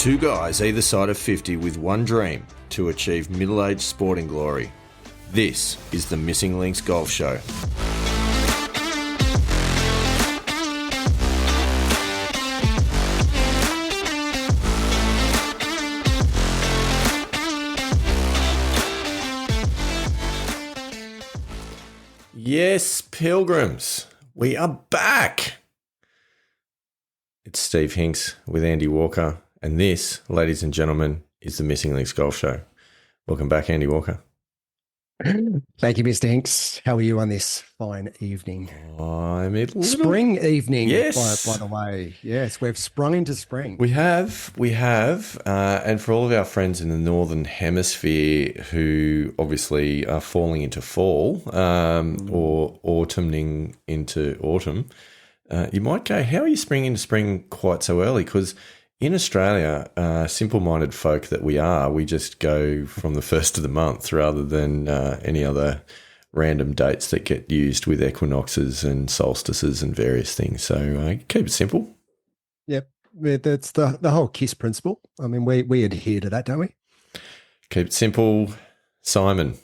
Two guys either side of 50 with one dream to achieve middle-aged sporting glory. This is the Missing Links Golf Show. Yes, pilgrims, we are back. It's Steve Hinks with Andy Walker, and this, ladies and gentlemen, is the Missing Links Golf Show. Welcome back, Andy Walker. Thank you, Mr. Hinks. How are you on this fine evening? I'm a little... Spring evening, yes. by the way. Yes, we've sprung into spring. We have, and for all of our friends in the Northern Hemisphere who obviously are falling into fall or autumning into autumn, you might go, how are you springing into spring quite so early? Because in Australia, simple-minded folk that we are, we just go from the first of the month rather than any other random dates that get used with equinoxes and solstices and various things. So keep it simple. Yep, that's the whole KISS principle. I mean, we adhere to that, don't we? Keep it simple, Simon.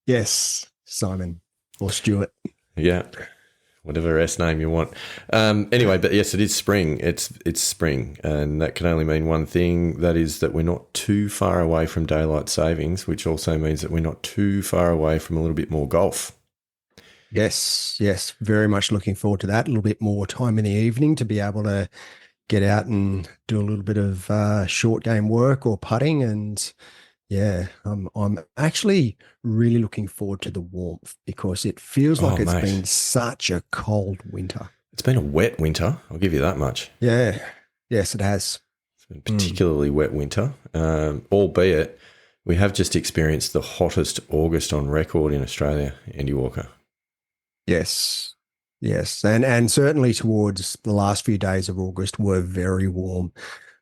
Yes, Simon or Stuart. Yeah. Whatever S name you want. Anyway, but yes, it is spring. It's spring, and that can only mean one thing. That is that we're not too far away from daylight savings, which also means that we're not too far away from a little bit more golf. Yes, very much looking forward to that. A little bit more time in the evening to be able to get out and do a little bit of short game work or putting, and yeah, I'm actually really looking forward to the warmth because it feels like it's been such a cold winter. It's been a wet winter, I'll give you that much. Yeah, yes, it has. It's been a particularly wet winter, albeit we have just experienced the hottest August on record in Australia, Andy Walker. Yes, and certainly towards the last few days of August were very warm.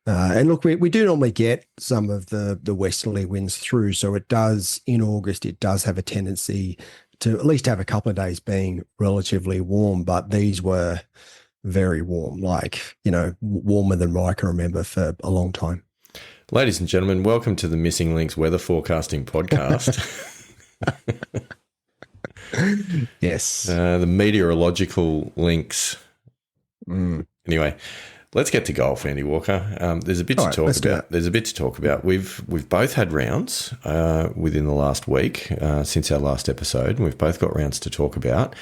And look, we do normally get some of the westerly winds through. So it does, in August, it does have a tendency to at least have a couple of days being relatively warm. But these were very warm, like, warmer than I can remember for a long time. Ladies and gentlemen, welcome to the Missing Links Weather Forecasting Podcast. Yes. The meteorological links. Anyway. Let's get to golf, Andy Walker. There's a bit to talk about. We've both had rounds within the last week since our last episode, and we've both got rounds to talk about.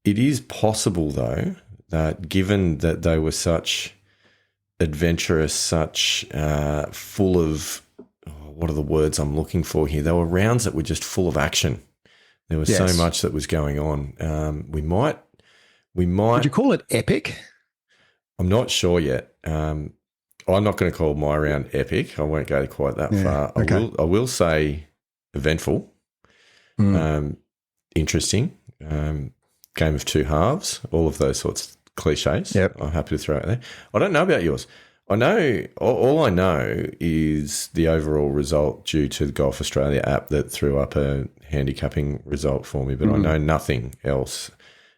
It is possible, though, that given that they were such adventurous, such full of what are the words I'm looking for here? They were rounds that were just full of action. There was so much that was going on. We might. Would you call it epic? I'm not sure yet. I'm not going to call my round epic. I won't go quite that far. Okay. I will say eventful, interesting, game of two halves, all of those sorts of cliches. Yep. I'm happy to throw it there. I don't know about yours. I know all I know is the overall result due to the Golf Australia app that threw up a handicapping result for me, but I know nothing else.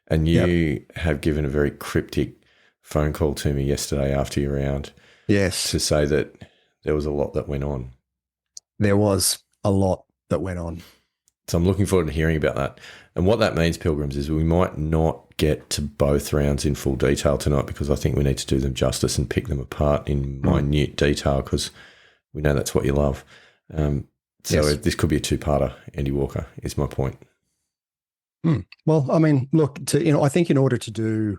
And you have given a very cryptic phone call to me yesterday after your round. Yes. To say that there was a lot that went on. There was a lot that went on. So I'm looking forward to hearing about that. And what that means, Pilgrims, is we might not get to both rounds in full detail tonight because I think we need to do them justice and pick them apart in minute detail because we know that's what you love. This could be a two-parter, Andy Walker, is my point. Well, I mean, look, I think in order to do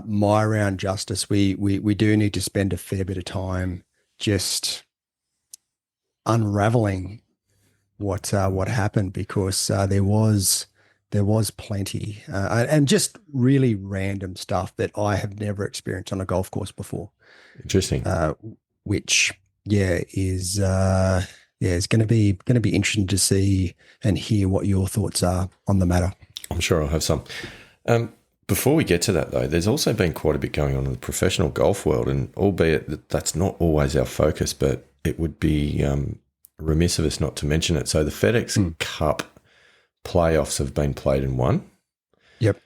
my round justice, we do need to spend a fair bit of time just unraveling what happened because there was plenty and just really random stuff that I have never experienced on a golf course before. Interesting. Which is going to be interesting to see and hear what your thoughts are on the matter. I'm sure I'll have some. Before we get to that, though, there's also been quite a bit going on in the professional golf world, and albeit that's not always our focus, but it would be remiss of us not to mention it. So the FedEx Cup playoffs have been played and won. Yep.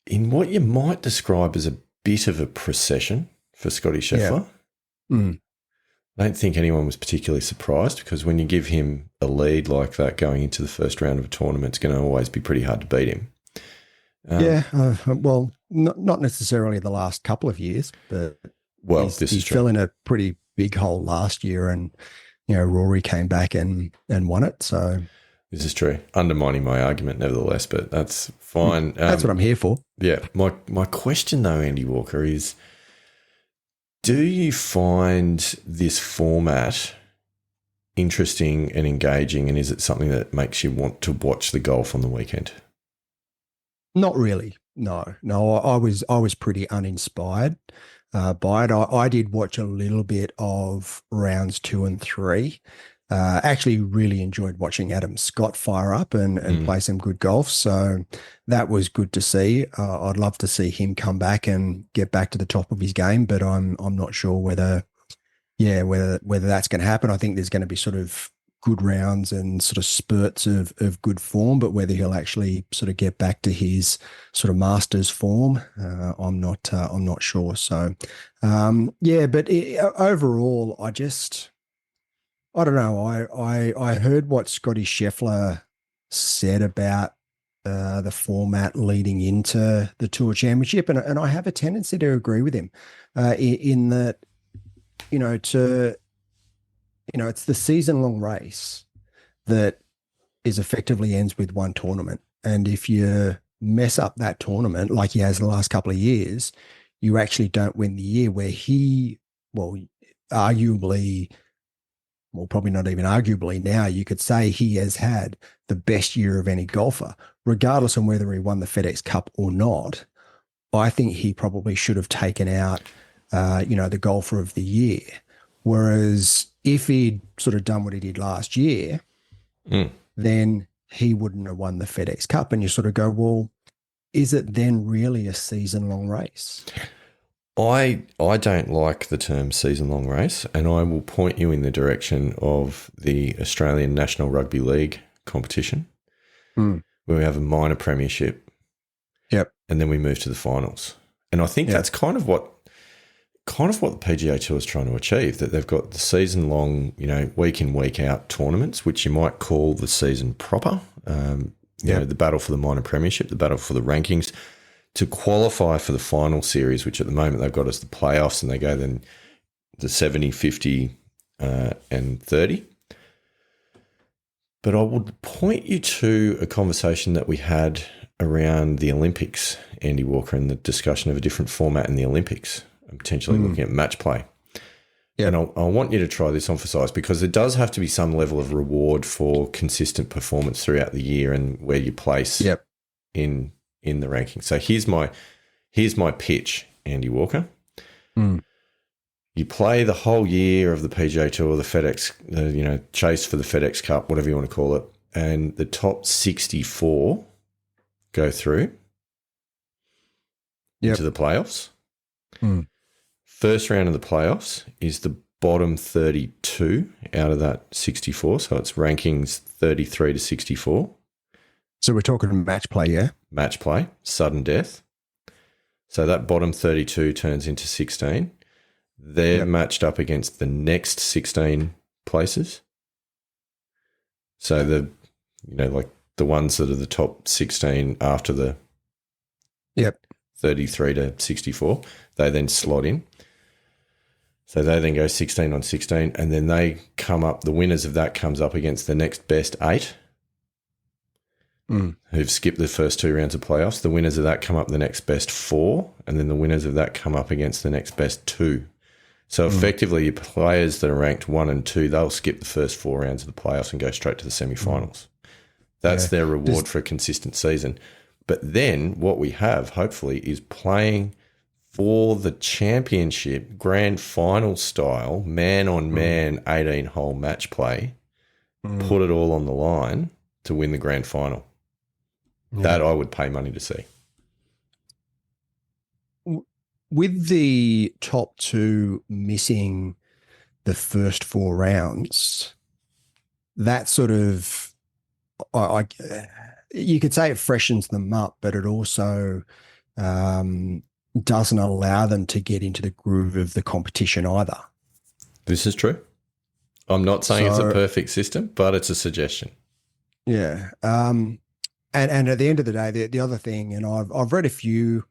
In what you might describe as a bit of a procession for Scotty Scheffler. Mm. I don't think anyone was particularly surprised because when you give him a lead like that going into the first round of a tournament, it's going to always be pretty hard to beat him. Well, not necessarily the last couple of years, but he fell in a pretty big hole last year, and Rory came back and won it. So this is true, undermining my argument, nevertheless, but that's fine. That's what I'm here for. Yeah, my question though, Andy Walker, is: do you find this format interesting and engaging, and is it something that makes you want to watch the golf on the weekend? Not really. No. I was pretty uninspired by it. I did watch a little bit of rounds 2 and 3. Actually really enjoyed watching Adam Scott fire up and play some good golf. So that was good to see. I'd love to see him come back and get back to the top of his game, but I'm not sure whether that's going to happen. I think there's going to be sort of good rounds and sort of spurts of good form, but whether he'll actually sort of get back to his sort of Masters form, I'm not sure. So, but overall, I don't know. I heard what Scotty Scheffler said about the format leading into the Tour Championship, and I have a tendency to agree with him in that, it's the season-long race that is effectively ends with one tournament. And if you mess up that tournament like he has the last couple of years, you actually don't win the year where arguably, well, probably not even arguably now, you could say he has had the best year of any golfer, regardless of whether he won the FedEx Cup or not. I think he probably should have taken out, the golfer of the year. Whereas if he'd sort of done what he did last year, then he wouldn't have won the FedEx Cup. And you sort of go, well, is it then really a season-long race? I don't like the term season-long race, and I will point you in the direction of the Australian National Rugby League competition, where we have a minor premiership. Yep. And then we move to the finals. And I think that's kind of what the PGA Tour is trying to achieve, that they've got the season-long, week in, week out tournaments, which you might call the season proper, the battle for the minor premiership, the battle for the rankings, to qualify for the final series, which at the moment they've got as the playoffs, and they go then the 70, 50 and 30. But I would point you to a conversation that we had around the Olympics, Andy Walker, and the discussion of a different format in the Olympics, and potentially looking at match play. Yeah. And I want you to try this on for size, because there does have to be some level of reward for consistent performance throughout the year and where you place in the ranking. So here's my pitch, Andy Walker. You play the whole year of the PGA Tour, the FedEx, chase for the FedEx Cup, whatever you want to call it, and the top 64 go through into the playoffs. First round of the playoffs is the bottom 32 out of that 64, so it's rankings 33 to 64. So we're talking match play, yeah? Match play, sudden death. So that bottom 32 turns into 16. They're matched up against the next 16 places. So the ones that are the top 16 after the 33 to 64, they then slot in. So they then go 16 on 16, and then they come up, the winners of that comes up against the next best 8. Who've skipped the first 2 rounds of playoffs. The winners of that come up the next best 4, and then the winners of that come up against the next best 2. So effectively, your players that are ranked 1 and 2, they'll skip the first 4 rounds of the playoffs and go straight to the semi-finals. That's their reward for a consistent season. But then what we have, hopefully, is playing for the championship, grand final style, man-on-man, 18-hole match play, put it all on the line to win the grand final. That I would pay money to see. With the top 2 missing the first 4 rounds, that sort of, you could say it freshens them up, but it also doesn't allow them to get into the groove of the competition either. This is true. I'm not saying it's a perfect system, but it's a suggestion. Yeah. And at the end of the day, the other thing, and I've read a few.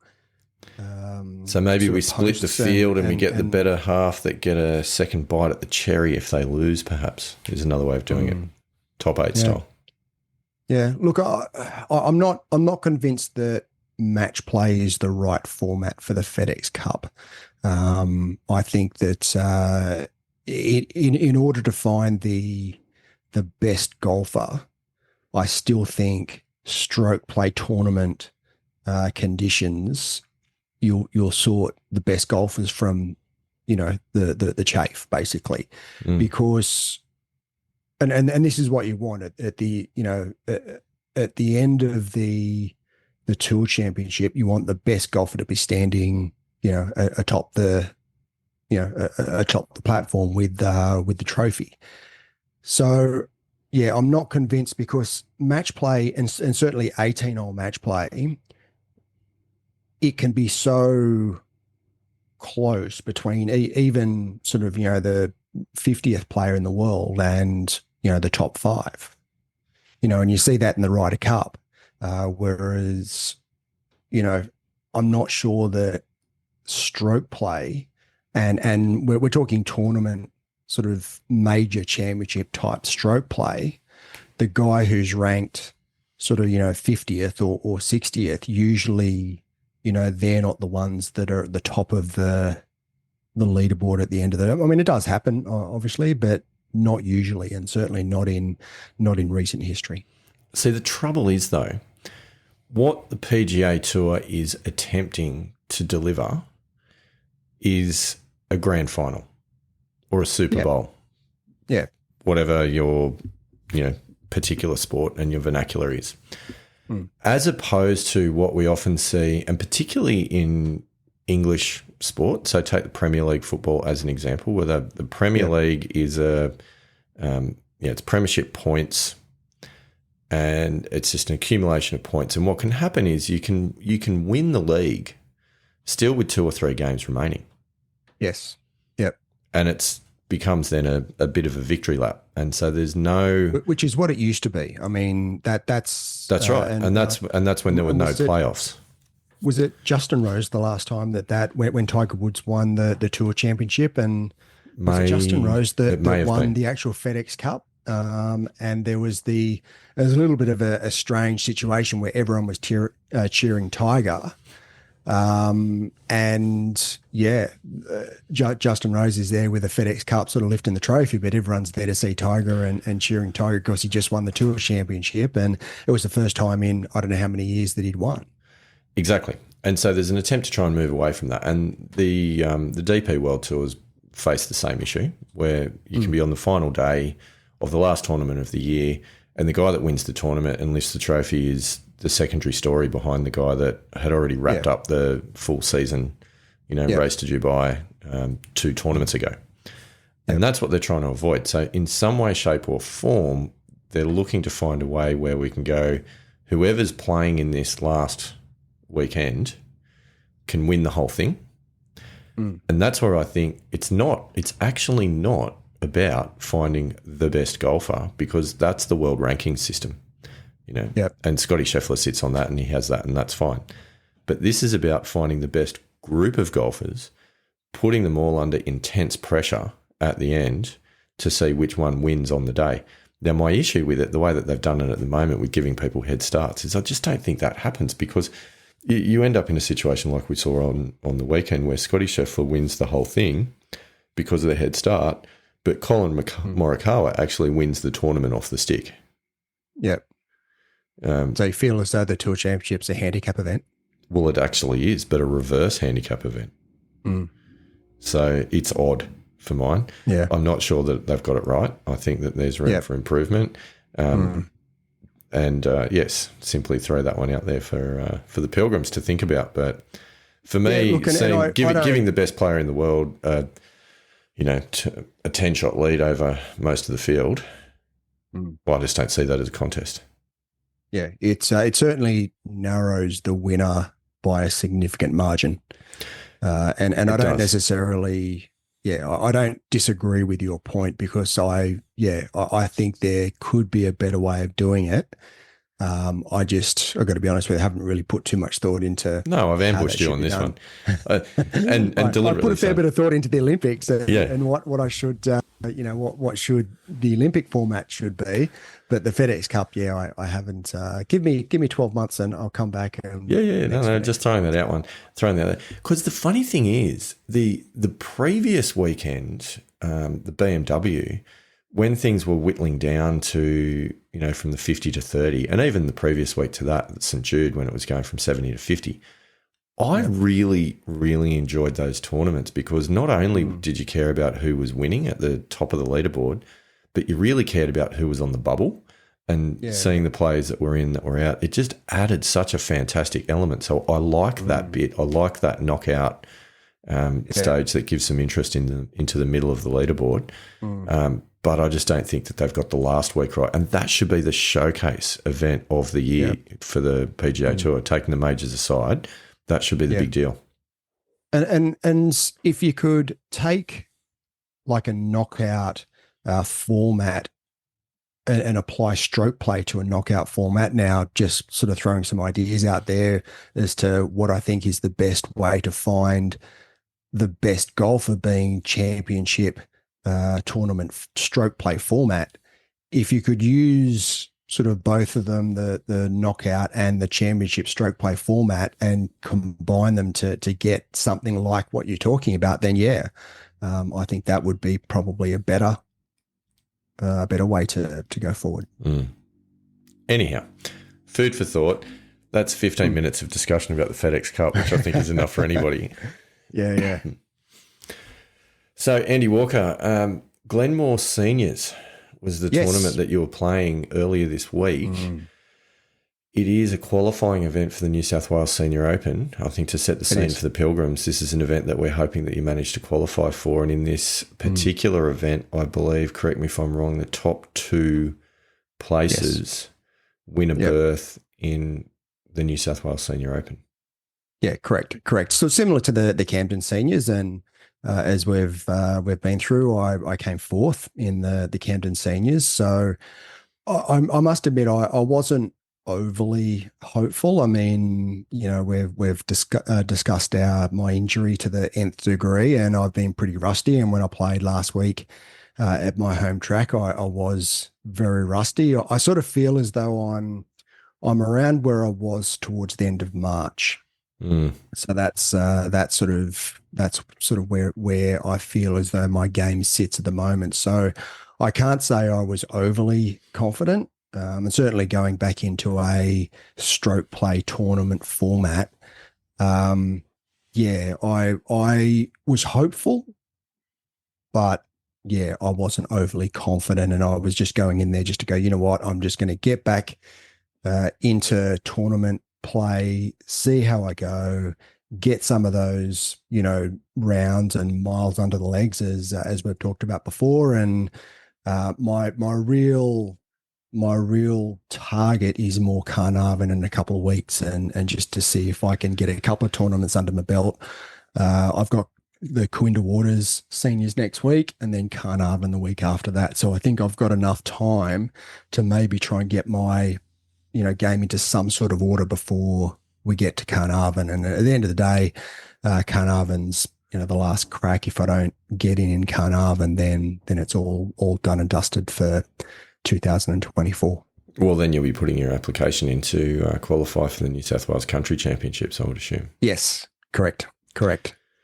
So maybe we split the field and we get the better half that get a second bite at the cherry if they lose, perhaps, is another way of doing it. Top 8 style. Yeah. Look, I'm not convinced that match play is the right format for the FedEx Cup. I think that in order to find the best golfer, I still think stroke play tournament conditions, you'll sort the best golfers from, the chafe, basically, because, and this is what you want at the end of the Tour Championship. You want the best golfer to be standing, atop the platform with the trophy. So, yeah, I'm not convinced, because match play and certainly 18-hole match play, it can be so close between even sort of, the 50th player in the world and, the top 5, and you see that in the Ryder Cup. Whereas, I'm not sure that stroke play and we're talking tournament sort of major championship type stroke play, the guy who's ranked sort of, 50th or 60th, usually, they're not the ones that are at the top of the leaderboard at the end of the. I mean, it does happen, obviously, but not usually, and certainly not in recent history. See, the trouble is, though, what the PGA Tour is attempting to deliver is a grand final or a Super Bowl. Yeah. Whatever your, particular sport and your vernacular is. As opposed to what we often see, and particularly in English sport, so take the Premier League football as an example, where the Premier League is it's premiership points, and it's just an accumulation of points. And what can happen is you can win the league still with 2 or 3 games remaining. Yes. Yep. And it's becomes then a bit of a victory lap, and so there's no, which is what it used to be. I mean, that's right, and that's when there were no playoffs. Was it Justin Rose the last time that when Tiger Woods won the Tour Championship, and was it Justin Rose that won the actual FedEx Cup? And there was a little bit of a strange situation where everyone was cheering Tiger. Justin Rose is there with the FedEx Cup sort of lifting the trophy, but everyone's there to see Tiger and cheering Tiger because he just won the Tour Championship, and it was the first time in I don't know how many years that he'd won. Exactly. And so there's an attempt to try and move away from that. And the DP World Tours face the same issue, where you can be on the final day of the last tournament of the year, and the guy that wins the tournament and lifts the trophy is the secondary story behind the guy that had already wrapped up the full season, race to Dubai 2 tournaments ago. And that's what they're trying to avoid. So in some way, shape or form, they're looking to find a way where we can go, whoever's playing in this last weekend can win the whole thing. And that's where I think it's actually not about finding the best golfer, because that's the world ranking system. And Scotty Scheffler sits on that and he has that, and that's fine. But this is about finding the best group of golfers, putting them all under intense pressure at the end to see which one wins on the day. Now, my issue with it, the way that they've done it at the moment with giving people head starts, is I just don't think that happens, because you end up in a situation like we saw on the weekend where Scotty Scheffler wins the whole thing because of the head start, but Colin Morikawa actually wins the tournament off the stick. Yep. So you feel as though the Tour Championship's a handicap event? Well, it actually is, but a reverse handicap event. So it's odd for mine. Yeah. I'm not sure that they've got it right. I think that there's room for improvement. And yes, simply throw that one out there for the Pilgrims to think about. But for me, giving the best player in the world, a 10-shot lead over most of the field, well, I just don't see that as a contest. Yeah, it certainly narrows the winner by a significant margin, and I don't necessarily I don't disagree with your point because I think there could be a better way of doing it. I've got to be honest with you, I haven't really put too much thought into. No, I've how ambushed that you should on be this done. one, and I put deliberately a fair so. bit of thought into the Olympics Yeah. and what I should, what should the Olympic format should be. But the FedEx Cup, I haven't. Give me 12 months and I'll come back and Yeah. No, just throwing that out throwing that out. Because the funny thing is, the previous weekend, the BMW, when things were whittling down to, from the 50 to 30, and even the previous week to that, St. Jude, when it was going from 70 to 50, I really, really enjoyed those tournaments because not only did you care about who was winning at the top of the leaderboard, but you really cared about who was on the bubble and seeing the players that were in, that were out. It just added such a fantastic element. So I like that bit. I like that knockout stage that gives some interest into the middle of the leaderboard. But I just don't think that they've got the last week right. And that should be the showcase event of the year for the PGA Tour, taking the majors aside. That should be the big deal. And if you could take like a knockout format and apply stroke play to a knockout format now, just sort of throwing some ideas out there as to what I think is the best way to find the best golfer being championship tournament stroke play format. If you could use sort of both of them, the knockout and the championship stroke play format, and combine them to get something like what you're talking about, then I think that would be probably a better way to go forward. Anyhow, food for thought. That's 15 minutes of discussion about the FedEx Cup, which I think is enough for anybody. Yeah. So, Andy Walker, Glenmore Seniors was the tournament that you were playing earlier this week. It is a qualifying event for the New South Wales Senior Open. I think to set the scene for the Pilgrims, this is an event that we're hoping that you manage to qualify for. And in this particular event, I believe, correct me if I'm wrong, the top two places win a berth in the New South Wales Senior Open. Yeah, correct. So similar to the Camden Seniors, and as we've been through, I came fourth in the Camden Seniors. So I must admit I wasn't overly hopeful. I mean, we've discussed my injury to the nth degree, and I've been pretty rusty. And when I played last week at my home track, I was very rusty. I sort of feel as though I'm around where I was towards the end of March. So that's sort of where I feel as though my game sits at the moment. So I can't say I was overly confident. And certainly going back into a stroke play tournament format, I was hopeful, but I wasn't overly confident, and I was just going in there just to go, you know what, I'm just going to get back into tournament play, see how I go, get some of those, rounds and miles under the legs as we've talked about before. And my real target is more Carnarvon in a couple of weeks, and just to see if I can get a couple of tournaments under my belt. I've got the Coinda Waters Seniors next week, and then Carnarvon the week after that. So I think I've got enough time to maybe try and get my game into some sort of order before we get to Carnarvon. And at the end of the day, Carnarvon's, the last crack. If I don't get in Carnarvon, then it's all done and dusted for 2024. Well, then you'll be putting your application in to qualify for the New South Wales Country Championships, I would assume. Yes, correct.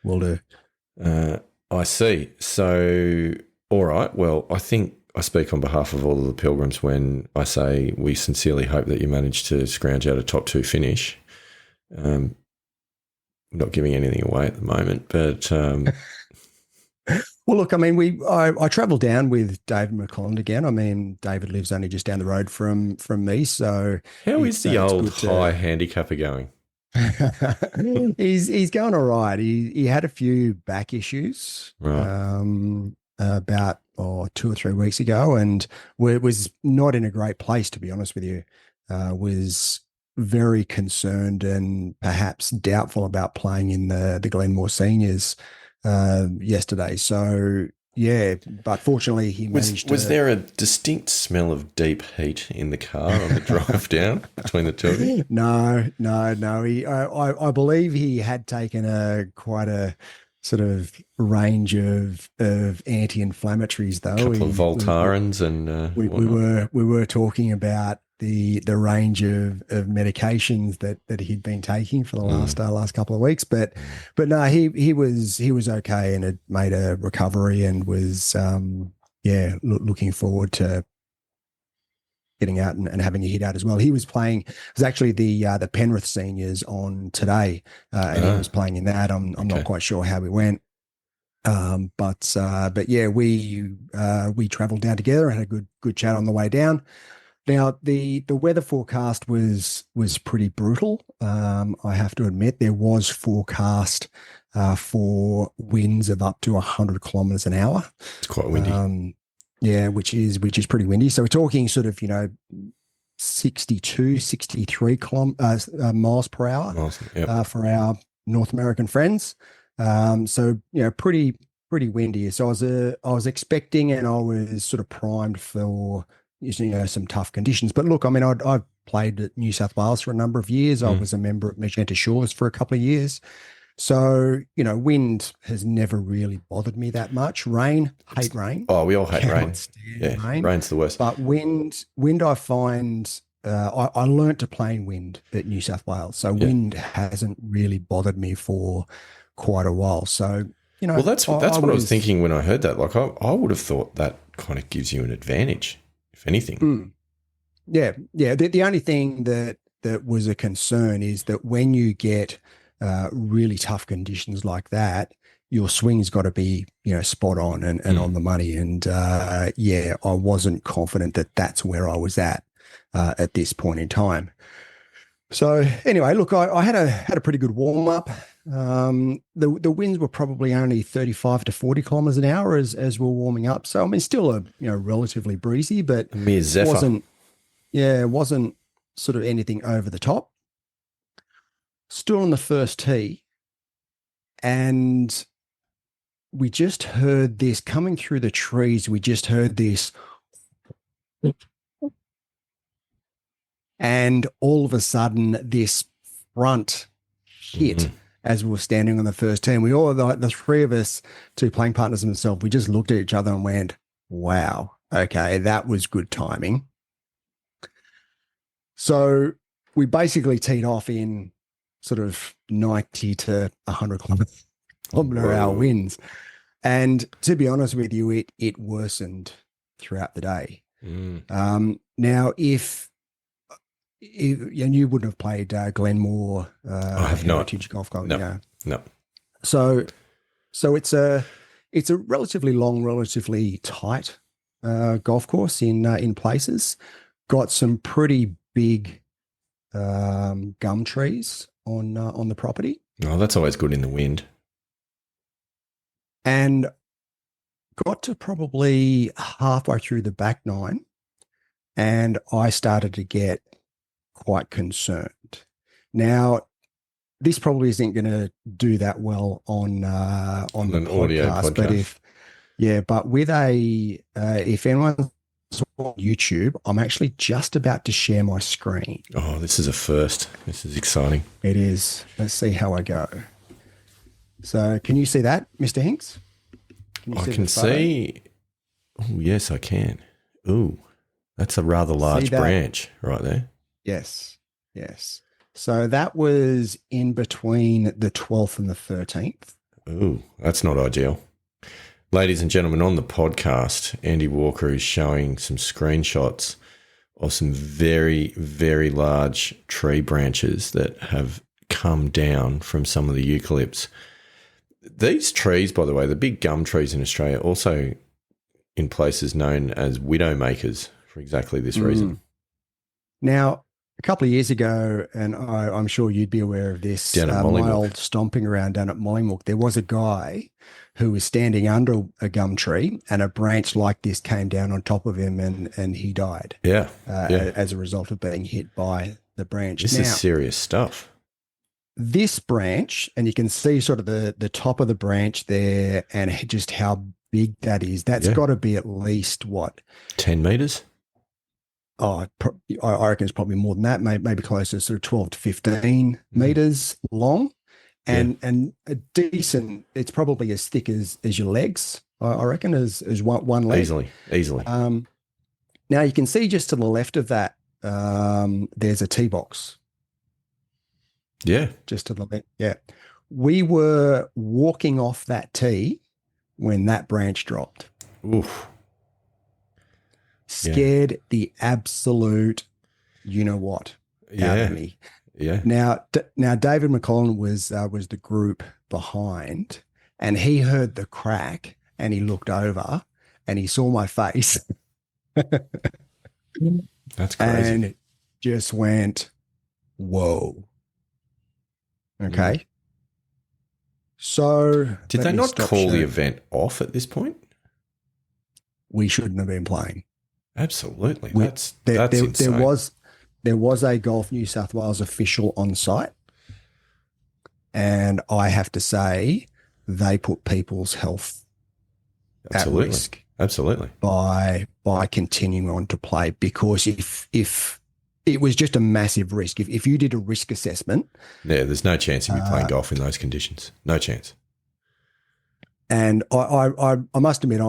Will do. I see. So, all right. Well, I think I speak on behalf of all of the Pilgrims when I say we sincerely hope that you manage to scrounge out a top two finish. Not giving anything away at the moment, but well, look, I mean, I travel down with David McClelland again. I mean, David lives only just down the road from me, so how is the old high handicapper going? He's going all right. He had a few back issues about 2 or 3 weeks ago, and was not in a great place, to be honest with you. Was very concerned and perhaps doubtful about playing in the Glenmore Seniors yesterday. So yeah, but fortunately he managed. Was there a distinct smell of deep heat in the car on the drive down between the two of you? No. I believe he had taken quite a sort of range of anti-inflammatories, though. A couple of Voltarens and we were talking about the range of medications that he'd been taking for the last couple of weeks, but no, he was okay and had made a recovery and was looking forward to getting out and having a hit out as well. He was playing. It was actually the Penrith seniors on today, and he was playing in that. I'm not quite sure how we went, but yeah, we travelled down together and had a good chat on the way down. Now the weather forecast was pretty brutal. I have to admit, there was forecast for winds of up to 100 kilometres an hour. It's quite windy. Yeah, which is pretty windy. So we're talking sort of 62, 63 miles per hour for our North American friends. So pretty windy. So I was expecting, and I was sort of primed for some tough conditions. But look, I mean, I've played at New South Wales for a number of years. I was a member at Magenta Shores for a couple of years. So, wind has never really bothered me that much. Hate rain. Oh, we all hate rain. Yeah, rain's the worst. But wind I find, I learnt to play in wind at New South Wales. So wind hasn't really bothered me for quite a while. So, well, that's what I was thinking when I heard that. Like, I would have thought that kind of gives you an advantage, if anything. Yeah. The only thing that was a concern is that when you get really tough conditions like that, your swing's got to be spot on and on the money. And I wasn't confident that that's where I was at this point in time. So anyway, look, I had a pretty good warm up. The winds were probably only 35 to 40 kilometers an hour as we're warming up. So I mean, still a relatively breezy, but mere zephyr. It wasn't sort of anything over the top. Stood on the first tee, and we just heard this coming through the trees. We just heard this, and all of a sudden, this front hit as we were standing on the first tee. And we all, the three of us, two playing partners and myself, we just looked at each other and went, "Wow, okay, that was good timing." So we basically teed off in sort of 90 to 100 kilometer hour winds. And to be honest with you, it worsened throughout the day. Now, if you wouldn't have played Glenmore, I have not. Golf Club, no. So it's a relatively long, relatively tight golf course in places. Got some pretty big gum trees on the property. Oh, that's always good in the wind. And got to probably halfway through the back nine, and I started to get quite concerned. Now, this probably isn't going to do that well on the podcast, but with if anyone's on YouTube, I'm actually just about to share my screen. Oh, this is a first. This is exciting. It is. Let's see how I go. So can you see that, Mr. Hinks? I can see. Oh, yes, I can. Ooh, that's a rather large branch right there. Yes. So that was in between the 12th and the 13th. Ooh, that's not ideal. Ladies and gentlemen, on the podcast, Andy Walker is showing some screenshots of some very, very large tree branches that have come down from some of the eucalypts. These trees, by the way, the big gum trees in Australia, also in places known as widow makers for exactly this reason. Now, a couple of years ago, and I'm sure you'd be aware of this, down at my old stomping around down at Mollymook, there was a guy who was standing under a gum tree, and a branch like this came down on top of him, and he died. Yeah. As a result of being hit by the branch. This is serious stuff. this branch, and you can see sort of the top of the branch there and just how big that is. That's got to be at least what? 10 meters? Oh, I reckon it's probably more than that, maybe closer to sort of 12 to 15 meters long. And a decent, it's probably as thick as your legs, I reckon, as one leg. Easily. Now you can see just to the left of that, there's a tee box. Yeah. Just to the left. Yeah. We were walking off that tee when that branch dropped. Oof. Scared the absolute, you know what, out of me. Yeah. Now David McCollum was the group behind, and he heard the crack, and he looked over, and he saw my face. That's crazy. And just went, whoa. Okay. So did they not call the event off at this point? We shouldn't have been playing. Absolutely. That's insane. There was a Golf New South Wales official on site, and I have to say they put people's health at risk. Absolutely. By continuing on to play, because if it was just a massive risk, if you did a risk assessment, there's no chance of you playing golf in those conditions. No chance. And I must admit,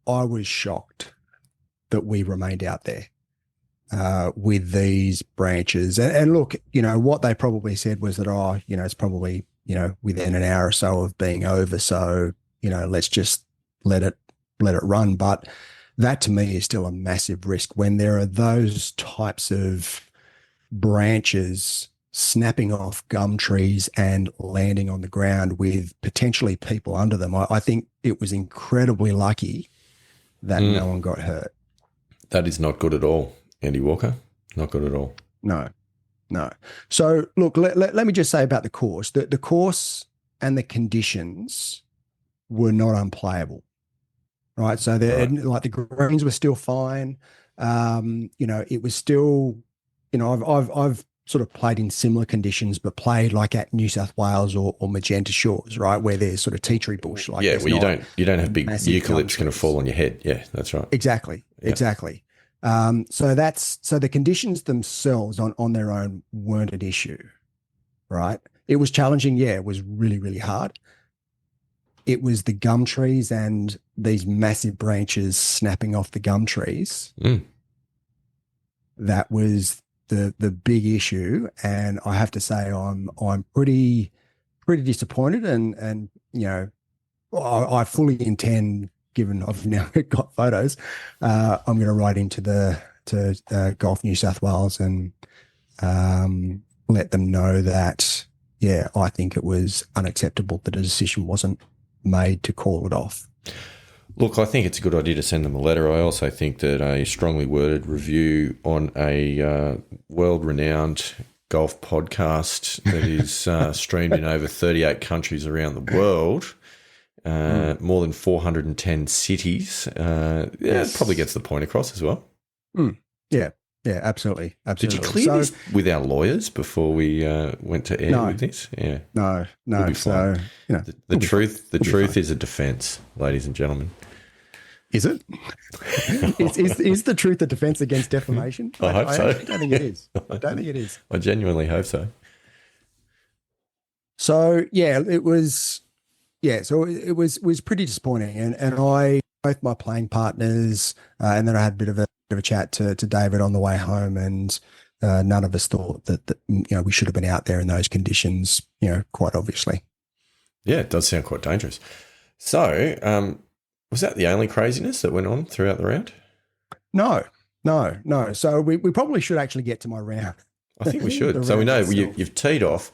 I was shocked that we remained out there with these branches. And look, what they probably said was that, it's probably, within an hour or so of being over. So, let's just let it run. But that to me is still a massive risk when there are those types of branches snapping off gum trees and landing on the ground with potentially people under them. I think it was incredibly lucky that no one got hurt. That is not good at all, Andy Walker. Not good at all. No. So, look, let me just say about the course. The course and the conditions were not unplayable, right? So, like the greens were still fine. It was still, I've sort of played in similar conditions, but played like at New South Wales or Magenta Shores, right, where there's sort of tea tree bush. Like where you don't have big eucalypts going to fall on your head. Yeah, that's right. Exactly. So the conditions themselves on their own weren't an issue, right? It was challenging. Yeah, it was really, really hard. It was the gum trees and these massive branches snapping off the gum trees. That was the big issue, and I have to say I'm pretty disappointed, and I fully intend, given I've now got photos, I'm going to write to Golf New South Wales and let them know that I think it was unacceptable that a decision wasn't made to call it off. Look, I think it's a good idea to send them a letter. I also think that a strongly worded review on a world-renowned golf podcast that is streamed in over 38 countries around the world, more than 410 cities, it probably gets the point across as well. Yeah, absolutely. Did you clear this with our lawyers before we went to air with this? Yeah. No. So, the truth is a defence, ladies and gentlemen. Is it? is the truth a defence against defamation? I hope so. I don't think it is. I genuinely hope so. So, it was. Yeah, so it was pretty disappointing, and I, both my playing partners, and then I had a bit of a chat to David on the way home, and none of us thought that we should have been out there in those conditions, quite obviously. Yeah, it does sound quite dangerous. So, was that the only craziness that went on throughout the round? No. So we probably should actually get to my round. I think we should. So we know you've teed off.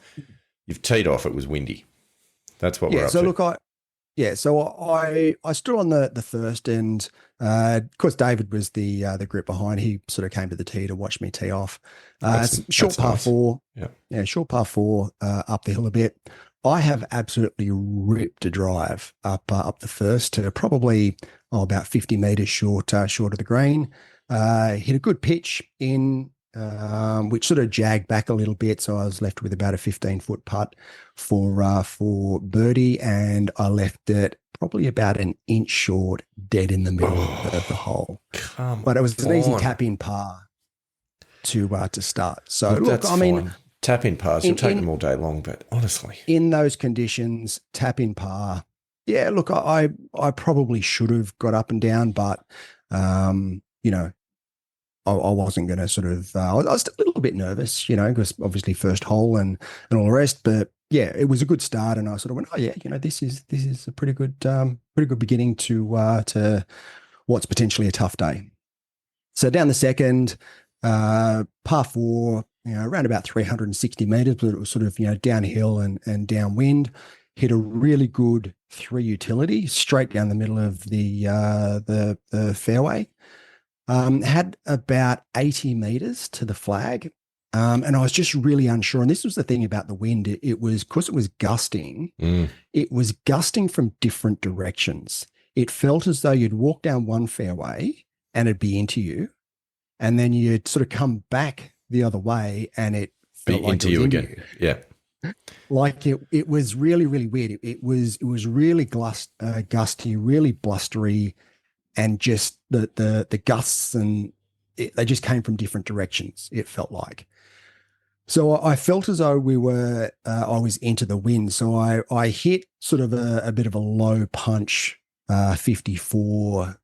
It was windy. That's what we're up to. I stood on the first, and of course David was the grip behind. He sort of came to the tee to watch me tee off. Short par four. Yeah, short par four up the hill a bit. I have absolutely ripped a drive up the first to probably about 50 meters short of the green. Hit a good pitch in which sort of jagged back a little bit. So I was left with about a 15-foot putt for birdie, and I left it probably about an inch short, dead in the middle of the hole. But it was an easy tap-in par to start. So look, I mean, fine. Tap-in pars, you'll take them all day long, but honestly, in those conditions, tap-in par. Yeah, look, I probably should have got up and down, but you know, I wasn't going to sort of. I was a little bit nervous, you know, because obviously first hole and all the rest. But yeah, it was a good start, and I sort of went, oh yeah, you know, this is a pretty good beginning to what's potentially a tough day. So down the second, par 4, you know, around about 360 meters, but it was sort of, you know, downhill and downwind. Hit a really good 3 utility straight down the middle of the fairway. Had about 80 meters to the flag. And I was just really unsure. And this was the thing about the wind. It was, because it was gusting, it was gusting from different directions. It felt as though you'd walk down one fairway and it'd be into you. And then you'd sort of come back the other way and it felt like into you again. Yeah. Like it was really, really weird. It was really gusty, really blustery, and just the gusts and they just came from different directions. It felt like. So I felt as though I was into the wind. So I hit sort of a bit of a low punch, 54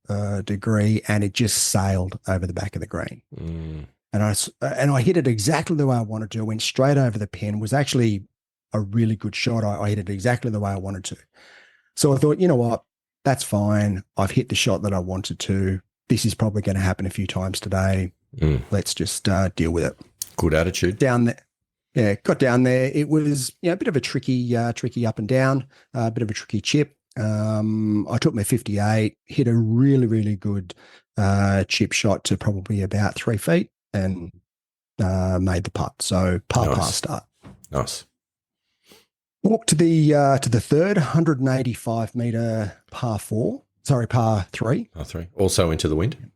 degree, and it just sailed over the back of the green. And I hit it exactly the way I wanted to. I went straight over the pin. It was actually a really good shot. I hit it exactly the way I wanted to. So I thought, you know what? That's fine. I've hit the shot that I wanted to. This is probably going to happen a few times today. Let's just deal with it. Good attitude. Down there. Yeah, got down there. It was, you know, a bit of a tricky up and down, a bit of a tricky chip. I took my 58, hit a really, really good chip shot to probably about 3 feet and made the putt. So par start. Nice. Walked to the third 185 meter par 3. Par 3. Also into the wind.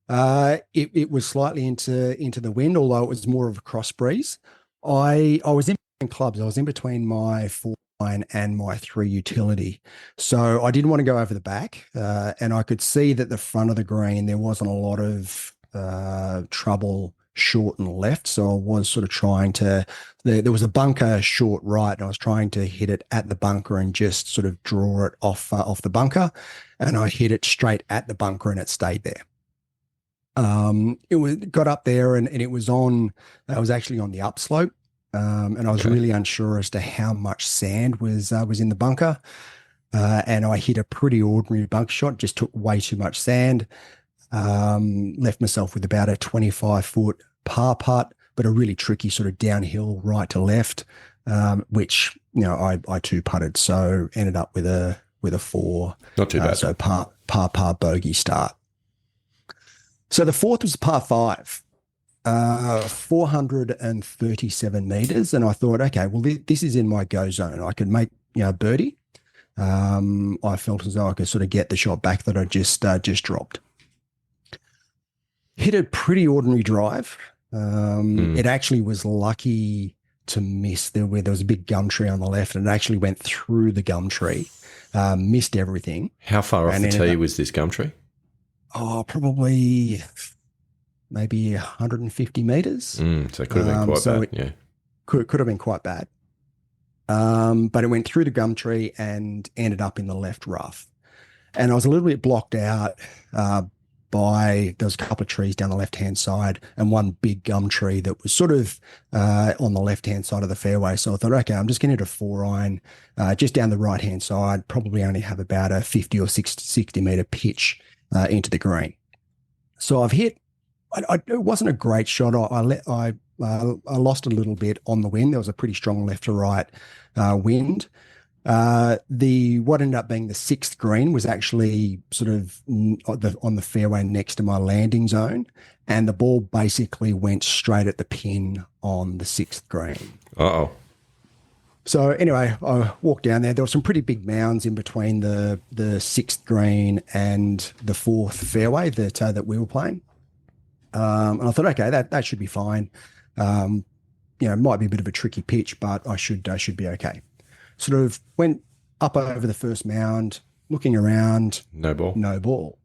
It was slightly into the wind, although it was more of a cross breeze. I was in between clubs. I was in between my 4-iron and my 3 utility. So I didn't want to go over the back. And I could see that the front of the green, there wasn't a lot of trouble short and left. So I was sort of trying to, there was a bunker short right, and I was trying to hit it at the bunker and just sort of draw it off the bunker. And I hit it straight at the bunker and it stayed there. It got up there and it was actually on the upslope. And I was really unsure as to how much sand was in the bunker. And I hit a pretty ordinary bunker shot, just took way too much sand. Left myself with about a 25-foot par putt, but a really tricky sort of downhill right to left, which, you know, I two putted. So ended up with a 4. Not too bad. So par bogey start. So the fourth was par 5, 437 meters. And I thought, okay, well, this is in my go zone. I could make, you know, birdie. I felt as though I could sort of get the shot back that I just dropped. Hit a pretty ordinary drive. It actually was lucky to miss. There was a big gum tree on the left, and it actually went through the gum tree, missed everything. How far off the tee was this gum tree? Oh, probably maybe 150 meters. So it could have been quite bad. Yeah, could have been quite bad. But it went through the gum tree and ended up in the left rough. And I was a little bit blocked out there was a couple of trees down the left-hand side and one big gum tree that was sort of on the left-hand side of the fairway. So I thought, okay, I'm just going to hit a 4-iron just down the right-hand side, probably only have about a 50 or 60 meter pitch into the green. So I've hit, it wasn't a great shot. I lost a little bit on the wind. There was a pretty strong left to right wind. What ended up being the 6th green was actually sort of on the fairway next to my landing zone, and the ball basically went straight at the pin on the 6th green. Uh-oh. So anyway, I walked down there. There were some pretty big mounds in between the 6th green and the 4th fairway that we were playing. And I thought, okay, that should be fine. It might be a bit of a tricky pitch, but I should be okay. Sort of went up over the first mound, looking around, No ball. no ball.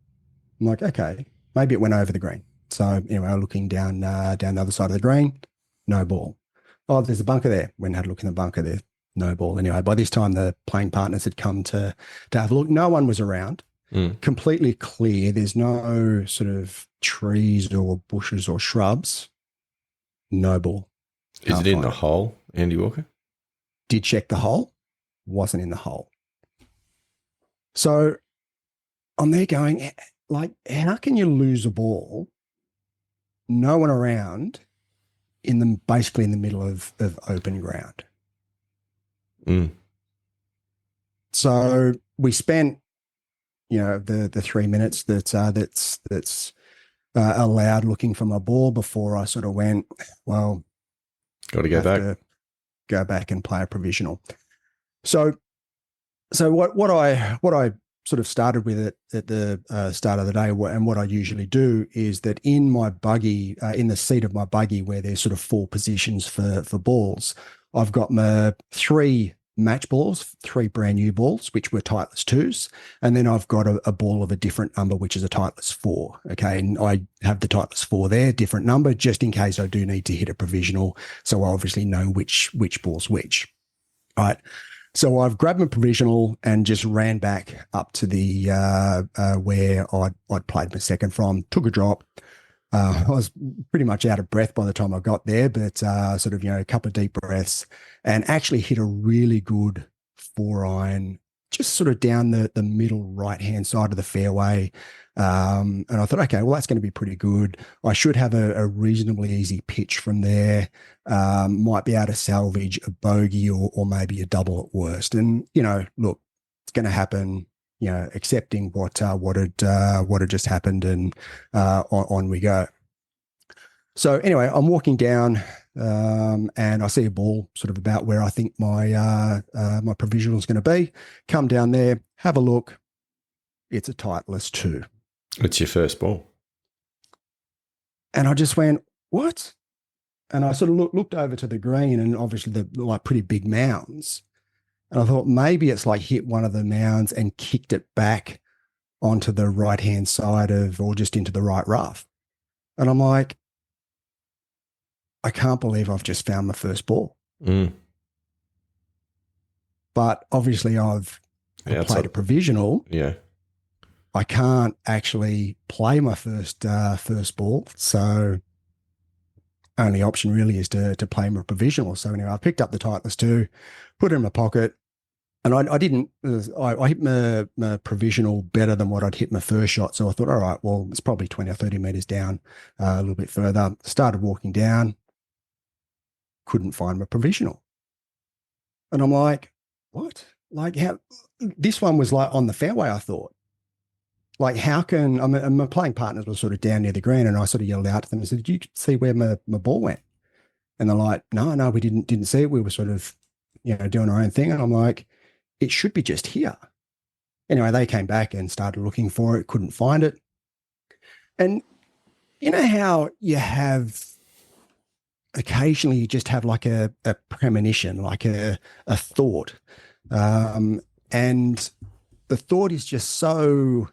I'm like, okay, maybe it went over the green. So anyway, looking down the other side of the green, no ball. Oh, there's a bunker there. Went and had a look in the bunker there, no ball. Anyway, by this time the playing partners had come to have a look. No one was around. Completely clear. There's no sort of trees or bushes or shrubs. No ball. Is it in the hole, Andy Walker? Did check the hole. Wasn't in the hole. So I'm there going, like, how can you lose a ball? No one around basically in the middle of open ground. So we spent, the 3 minutes that's allowed looking for my ball before I sort of went, well, got to go back and play a provisional. So what I sort of started with it at the start of the day, and what I usually do is that in my buggy, in the seat of my buggy, where there's sort of 4 positions for balls, I've got my 3 match balls, 3 brand new balls, which were Titleist 2s. And then I've got a ball of a different number, which is a Titleist 4. Okay. And I have the Titleist 4 there, different number, just in case I do need to hit a provisional. So I obviously know which ball's which. All right. So I've grabbed my provisional and just ran back up to the where I'd played my second from, took a drop. I was pretty much out of breath by the time I got there, but sort of, a couple of deep breaths, and actually hit a really good 4-iron, just sort of down the middle right-hand side of the fairway. And I thought, okay, well, that's going to be pretty good. I should have a reasonably easy pitch from there. Might be able to salvage a bogey or maybe a double at worst. And, look, it's going to happen. Accepting what had just happened, and on we go. So anyway, I'm walking down, and I see a ball sort of about where I think my provisional is going to be. Come down there, have a look. It's a Titleist 2. It's your first ball. And I just went, what? And I sort of looked over to the green, and obviously the pretty big mounds. And I thought maybe it's like hit one of the mounds and kicked it back onto the right-hand side or just into the right rough. And I'm like, I can't believe I've just found my first ball. But obviously I've played a provisional. Yeah. I can't actually play my first ball. So only option really is to play my provisional. So anyway, I picked up the Titleist 2, put it in my pocket, and I hit my provisional better than what I'd hit my first shot. So I thought, all right, well, it's probably 20 or 30 meters down, a little bit further. Started walking down, couldn't find my provisional. And I'm like, what? Like, how? This one was like on the fairway, I thought. Like, how can, my playing partners were sort of down near the green, and I sort of yelled out to them and said, did you see where my ball went? And they're like, no, we didn't see it. We were sort of, doing our own thing. And I'm like, it should be just here. Anyway, they came back and started looking for it, couldn't find it. And you know how you have, occasionally you just have like a premonition, like a thought. And the thought is just so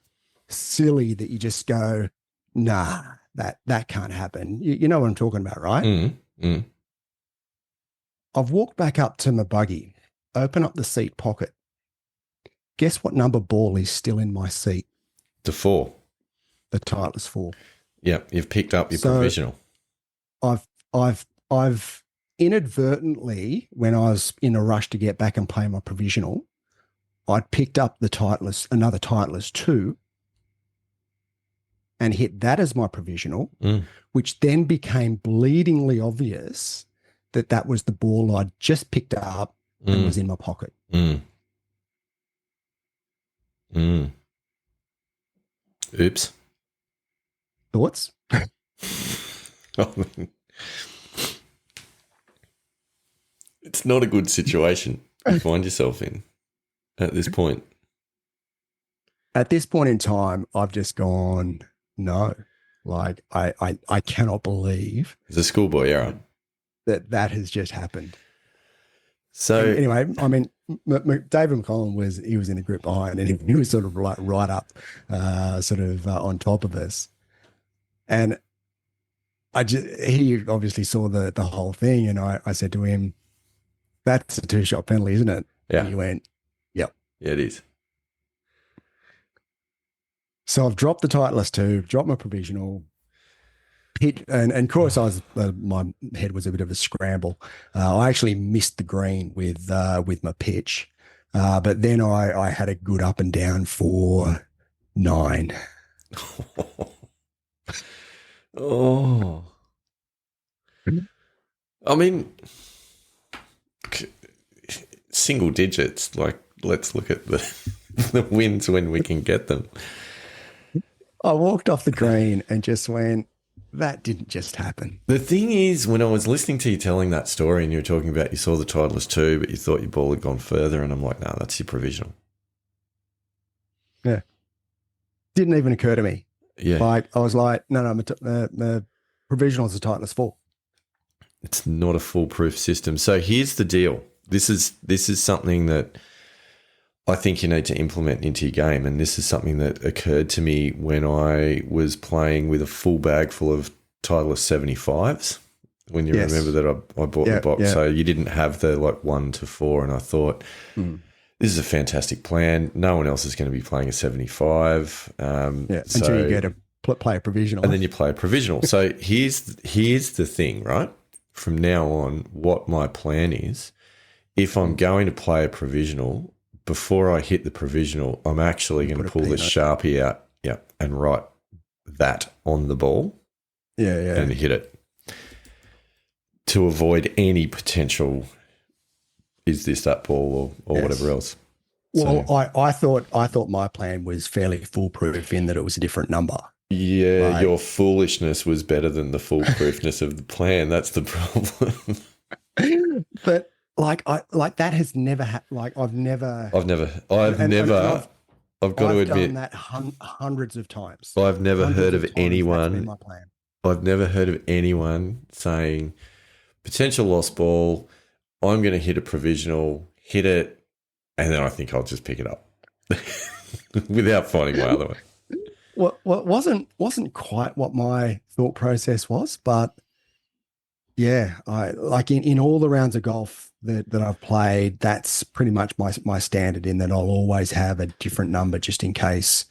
silly that you just go, nah, that can't happen. You know what I'm talking about, right? I've walked back up to my buggy, open up the seat pocket. Guess what number ball is still in my seat? The 4. The Titleist 4. Yeah, you've picked up your provisional. I've inadvertently, when I was in a rush to get back and play my provisional, I'd picked up another Titleist 2, and hit that as my provisional, which then became bleedingly obvious that was the ball I'd just picked up and was in my pocket. Oops. Thoughts? It's not a good situation to find yourself in at this point. At this point in time, I've just gone, no. Like, I cannot believe It's a schoolboy error. that has just happened. So and anyway, I mean, David McCollum was in a group behind, and he was sort of like right up, on top of us. And he obviously saw the whole thing, and I said to him, "That's a 2-shot penalty, isn't it?" Yeah. And he went, "Yep." Yeah, it is. So I've dropped the Titleist 2, dropped my provisional, hit, and of course my head was a bit of a scramble. I actually missed the green with my pitch, but then I had a good up and down for 9. Oh, I mean, single digits. Like, let's look at the wins when we can get them. I walked off the green and just went, that didn't just happen. The thing is, when I was listening to you telling that story and you were talking about you saw the Titleist 2, but you thought your ball had gone further, and I'm like, no, that's your provisional. Yeah. Didn't even occur to me. Yeah. Like, I was like, no, the provisional is a Titleist 4. It's not a foolproof system. So here's the deal. This is something that I think you need to implement into your game, and this is something that occurred to me when I was playing with a full bag full of Titleist 75s. When you remember that I bought the box, so you didn't have the 1 to 4, and I thought, this is a fantastic plan. No one else is going to be playing a 75. Until you get to play a provisional, and then you play a provisional. So here's the thing, right? From now on, what my plan is, if I'm going to play a provisional, before I hit the provisional, I'm actually going to pull the Sharpie out, and write that on the ball, and hit it to avoid any potential. Is this that ball or whatever else? Well, so, I thought my plan was fairly foolproof in that it was a different number. Yeah, your foolishness was better than the foolproofness of the plan. That's the problem. But that has never happened. Like I've never I've got to admit done that hundreds of times. I've never heard of anyone. That's been my plan. I've never heard of anyone saying potential lost ball. I'm going to hit a provisional, hit it, and then I think I'll just pick it up without finding my other one. Well, it wasn't quite what my thought process was, but yeah, I like in all the rounds of golf that I've played, that's pretty much my standard, in that I'll always have a different number just in case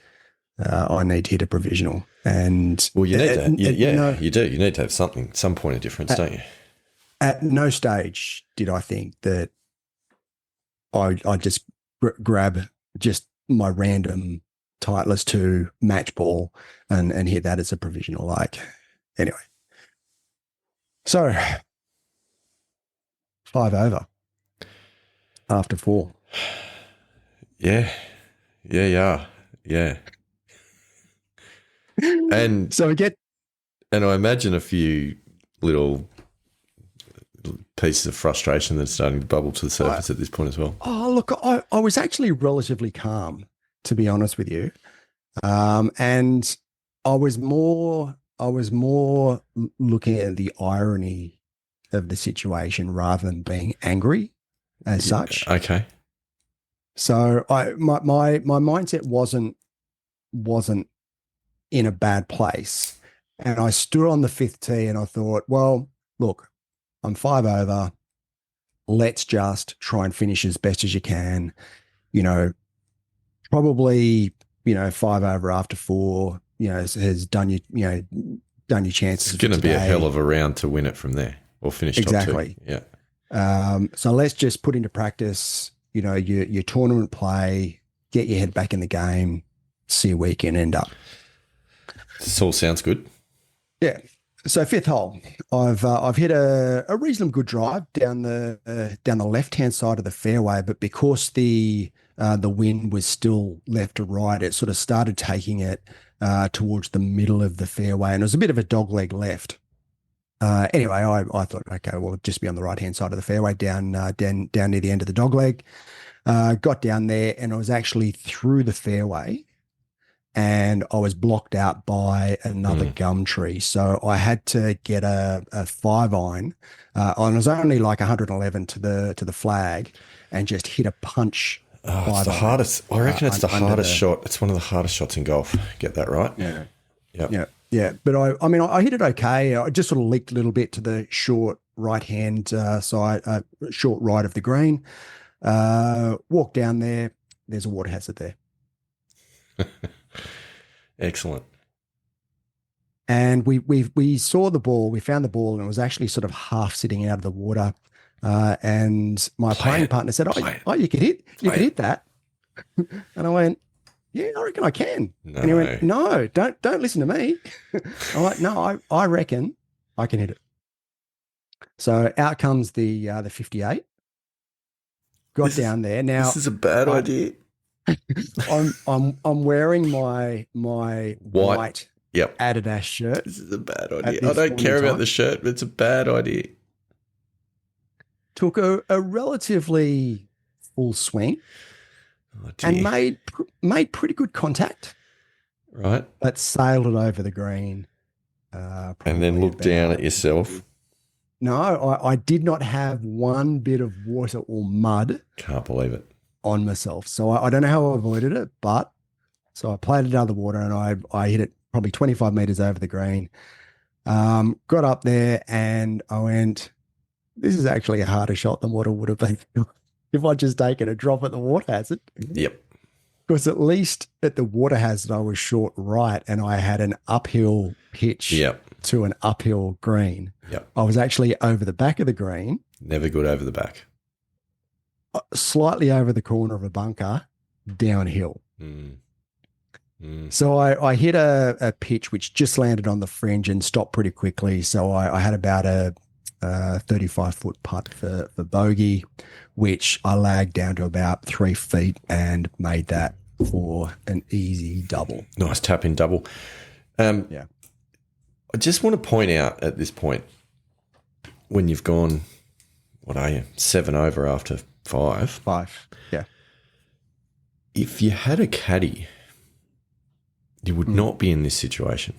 I need to hit a provisional. And well, you need to, you do. You need to have some point of difference, don't you? At no stage did I think that I just grab just my random Titleist 2 match ball and hit that as a provisional. Like, anyway. So 5 over after 4. Yeah. And so we get, and I imagine a few little pieces of frustration that's starting to bubble to the surface at this point as well. Oh, look, I was actually relatively calm, to be honest with you. And I was more looking at the irony of the situation rather than being angry as such. Okay. So my mindset wasn't in a bad place. And I stood on the 5th tee and I thought, well, look, I'm 5 over. Let's just try and finish as best as you can. Probably, 5 over after 4, has done you chances. It's going to be a hell of a round to win it from there or finish exactly. top 2. Yeah. So let's just put into practice, your tournament play, get your head back in the game, see where you can end up. This all sounds good. Yeah. So 5th hole, I've hit a reasonably good drive down the left-hand side of the fairway, but because the wind was still left to right, it sort of started taking it towards the middle of the fairway, and it was a bit of a dogleg left. Anyway, I thought, okay, well, just be on the right-hand side of the fairway, down near the end of the dogleg. Got down there, and I was actually through the fairway, and I was blocked out by another gum tree. So I had to get a 5-iron. And it was only like 111 to the flag, and just hit a punch. Oh, it's the hardest. I reckon it's the hardest shot. It's one of the hardest shots in golf. Get that right? Yeah. Yep. Yeah. But I mean, I hit it okay. I just sort of leaked a little bit to the short right-hand side, short right of the green. Walked down there. There's a water hazard there. Excellent. And we saw the ball. We found the ball, and it was actually sort of half sitting out of the water. And my playing partner said, "Oh, you could hit that." And I went, "Yeah, I reckon I can." No. And he went, "No, don't listen to me." I'm like, "No, I reckon I can hit it." So out comes the 58. Got down there. Now this is a bad idea. I'm wearing my white Adidas shirt. This is a bad idea. I don't care about the shirt, but it's a bad idea. Took a relatively full swing and made pretty good contact. Right. But sailed it over the green. And then looked down at yourself. No, I did not have one bit of water or mud. Can't believe it. On myself. So I don't know how I avoided it, but so I played it out of the water, and I hit it probably 25 meters over the green. Got up there, and I went, this is actually a harder shot than what it would have been if I'd just taken a drop at the water hazard. Yep. Because at least at the water hazard, I was short right, and I had an uphill pitch to an uphill green. Yep. I was actually over the back of the green. Never good over the back. Slightly over the corner of a bunker, downhill. So I hit a pitch which just landed on the fringe and stopped pretty quickly. So I had about a 35-foot putt for bogey, which I lagged down to about 3 feet and made that for an easy double. Nice tap in double. Yeah. I just want to point out at this point, when you've gone, what are you, 7 over after 5? 5, yeah. If you had a caddy, you would not be in this situation.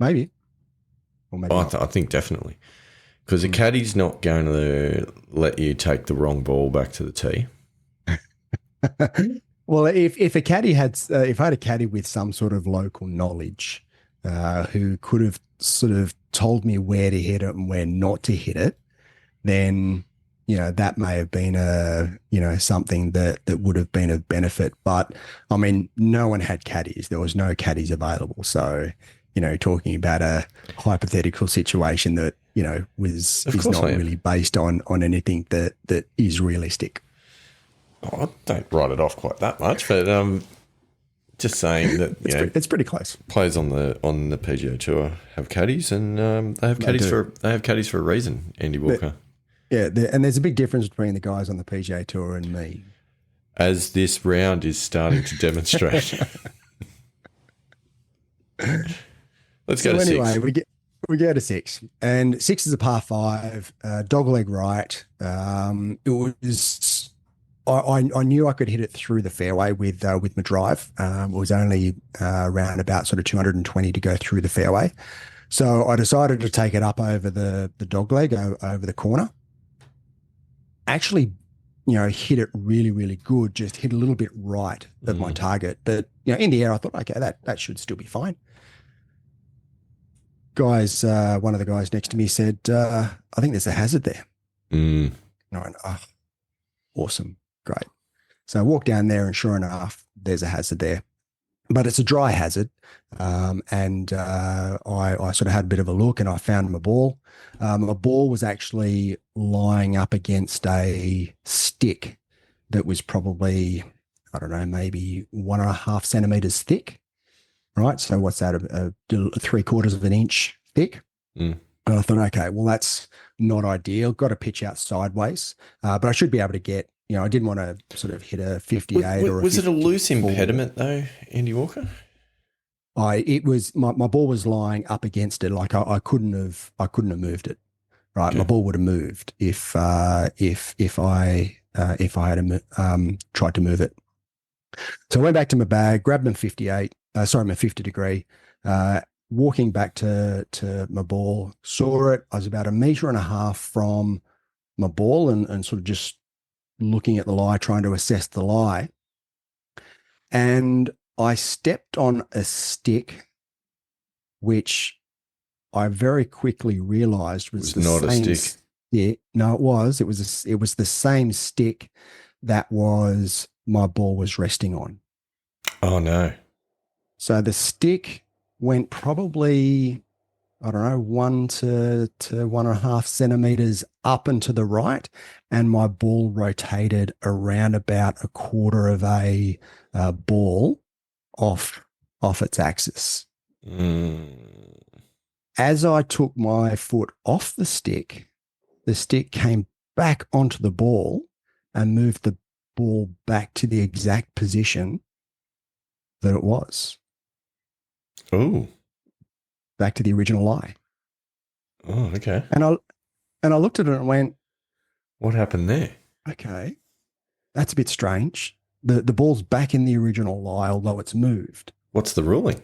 Maybe. Or maybe I think definitely. Because a caddy's not going to let you take the wrong ball back to the tee. Well, if a caddy had, if I had a caddy with some sort of local knowledge, who could have sort of told me where to hit it and where not to hit it, then, that may have been something that would have been of benefit. But I mean, no one had caddies. There was no caddies available. So, talking about a hypothetical situation that, is not really based on anything that is realistic. Oh, I don't write it off quite that much, but just saying that it's pretty close. Players on the PGA Tour have caddies, and they have caddies for a reason. Andy Walker. And there's a big difference between the guys on the PGA Tour and me, as this round is starting to demonstrate. Let's go to 6. Anyway, we go to 6, and 6 is a par 5, dogleg right. It was. I knew I could hit it through the fairway with my drive. It was only around about sort of 220 to go through the fairway. So I decided to take it up over the dog leg, over the corner. Actually, hit it really, really good, just hit a little bit right of my target. But, in the air, I thought, okay, that should still be fine. One of the guys next to me said, I think there's a hazard there. And I went, oh, awesome. Great. So I walked down there, and sure enough, there's a hazard there, but it's a dry hazard. And I sort of had a bit of a look, and I found my ball. My ball was actually lying up against a stick that was probably, I don't know, maybe 1.5 centimeters thick. Right. So what's that? 3/4 of an inch thick. And I thought, okay, well, that's not ideal. Got to pitch out sideways, but I should be able to get, I didn't want to sort of hit a 58 or a Was it a loose impediment though, Andy Walker? It was my ball was lying up against it. Like I couldn't have moved it. Right. Okay. My ball would have moved if I had tried to move it. So I went back to my bag, grabbed my 50 degree, walking back to my ball, saw it. I was about 1.5 meters from my ball and sort of just looking at the lie, trying to assess the lie. And I stepped on a stick, which I very quickly realized was the not same a stick. stick. No, it was. It was the same stick that was my ball was resting on. Oh, no. So the stick went probably, I don't know, 1 to 1.5 centimeters up and to the right, and my ball rotated around about a quarter of a ball off its axis. Mm. As I took my foot off the stick came back onto the ball and moved the ball back to the exact position that it was. Oh. Back to the original lie. Oh, okay. And I looked at it and went, what happened there? okay, that's a bit strange. The ball's back in the original lie, although it's moved. What's the ruling?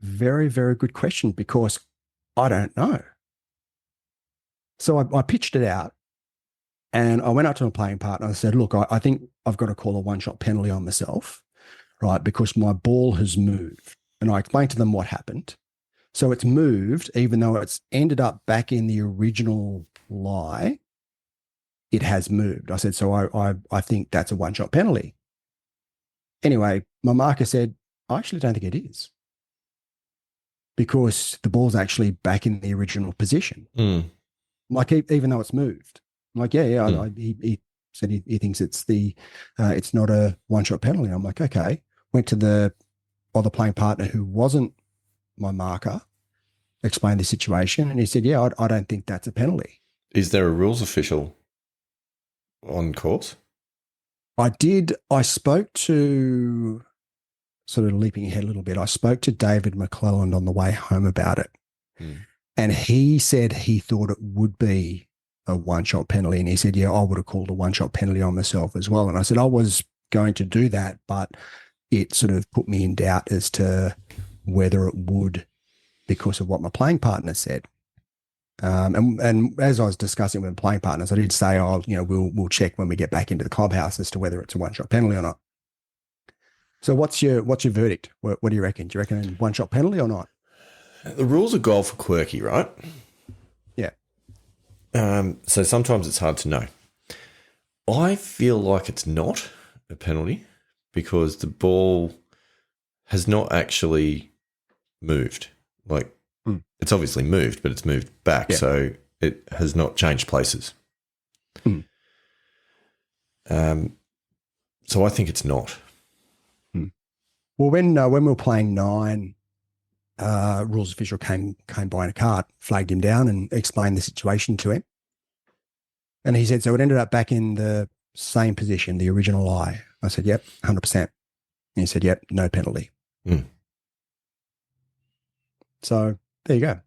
Very, very good question, because I don't know. So I pitched it out, and I went up to my playing partner and I said, look, I think I've got to call a one-shot penalty on myself, right, because my ball has moved. And I explained to them what happened. So it's moved, even though it's ended up back in the original lie, it has moved. I said, so I think that's a one-shot penalty. Anyway, my marker said, I actually don't think it is, because the ball's actually back in the original position. Like, even though it's moved. I'm like, yeah. He said he thinks it's not a one-shot penalty. I'm like, okay. Went to the other playing partner who wasn't my marker, explained the situation, and he said, yeah, I don't think that's a penalty. Is there a rules official on course? I spoke to, sort of leaping ahead a little bit, I spoke to David McClelland on the way home about it. And he said he thought it would be a one-shot penalty. And he said, yeah, I would have called a one-shot penalty on myself as well. And I said, I was going to do that, but it sort of put me in doubt as to whether it would, because of what my playing partner said. And as I was discussing with playing partners, I did say, we'll check when we get back into the clubhouse as to whether it's a one-shot penalty or not. So what's your verdict? What do you reckon? Do you reckon one-shot penalty or not? The rules of golf are quirky, right? Yeah. So sometimes it's hard to know. I feel like it's not a penalty because the ball has not actually moved. Like, it's obviously moved, but it's moved back, so it has not changed places. So I think it's not. Well, when we were playing 9, rules official came by in a cart, flagged him down and explained the situation to him. And he said, so it ended up back in the same position, the original lie. I said, yep, 100%. And he said, yep, no penalty. So there you go.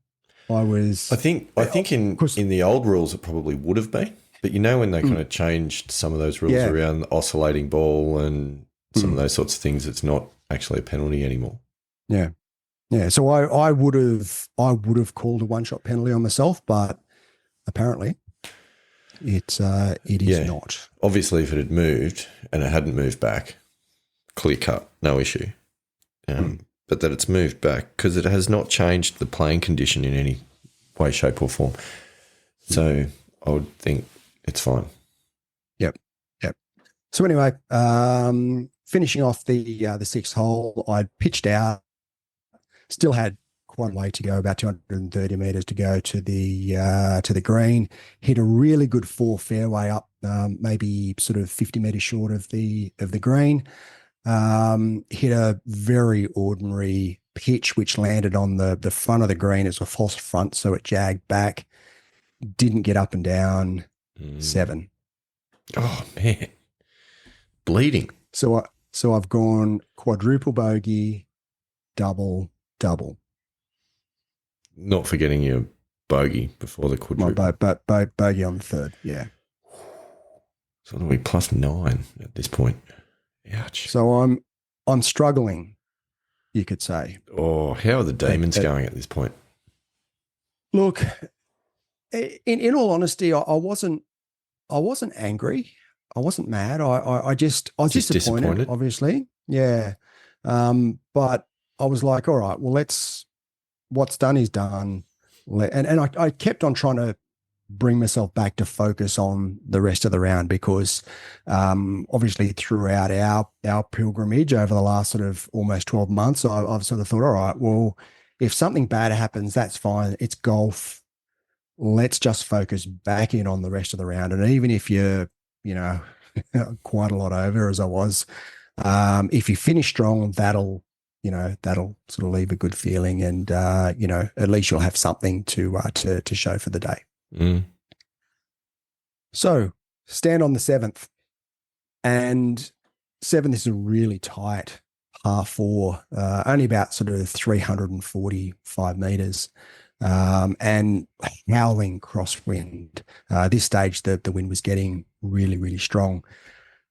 I think in the old rules it probably would have been, but when they kind of changed some of those rules around the oscillating ball and some of those sorts of things, it's not actually a penalty anymore. Yeah. Yeah. So I would have called a one-shot penalty on myself, but apparently it is not. Obviously, if it had moved and it hadn't moved back, clear cut, no issue. But that it's moved back because it has not changed the playing condition in any way, shape, or form. So I would think it's fine. Yep. So anyway, finishing off the sixth hole, I pitched out. Still had quite a way to go, about 230 meters to go to the green. Hit a really good 4 fairway up, maybe sort of 50 meters short of the green. Hit a very ordinary pitch, which landed on the front of the green as a false front, so it jagged back. Didn't get up and down. 7. Oh man, bleeding. So I've gone quadruple bogey, double. Not forgetting your bogey before the quadruple. Bogey on the third, yeah. So it'll be +9 at this point. Ouch. So I'm struggling, you could say. Oh, how are the demons going at this point? Look, in all honesty, I wasn't angry. I wasn't mad. I was disappointed, obviously. Yeah. But I was like, all right, well, what's done is done. And I kept on trying to bring myself back to focus on the rest of the round because obviously throughout our pilgrimage over the last sort of almost 12 months, I've sort of thought, all right, well, if something bad happens, that's fine. It's golf. Let's just focus back in on the rest of the round. And even if you're, quite a lot over as I was, if you finish strong, that'll sort of leave a good feeling. And, at least you'll have something to show for the day. Mm. So stand on the 7th, and 7th is a really tight par 4, only about sort of 345 meters, and howling crosswind. This stage, the wind was getting really, really strong.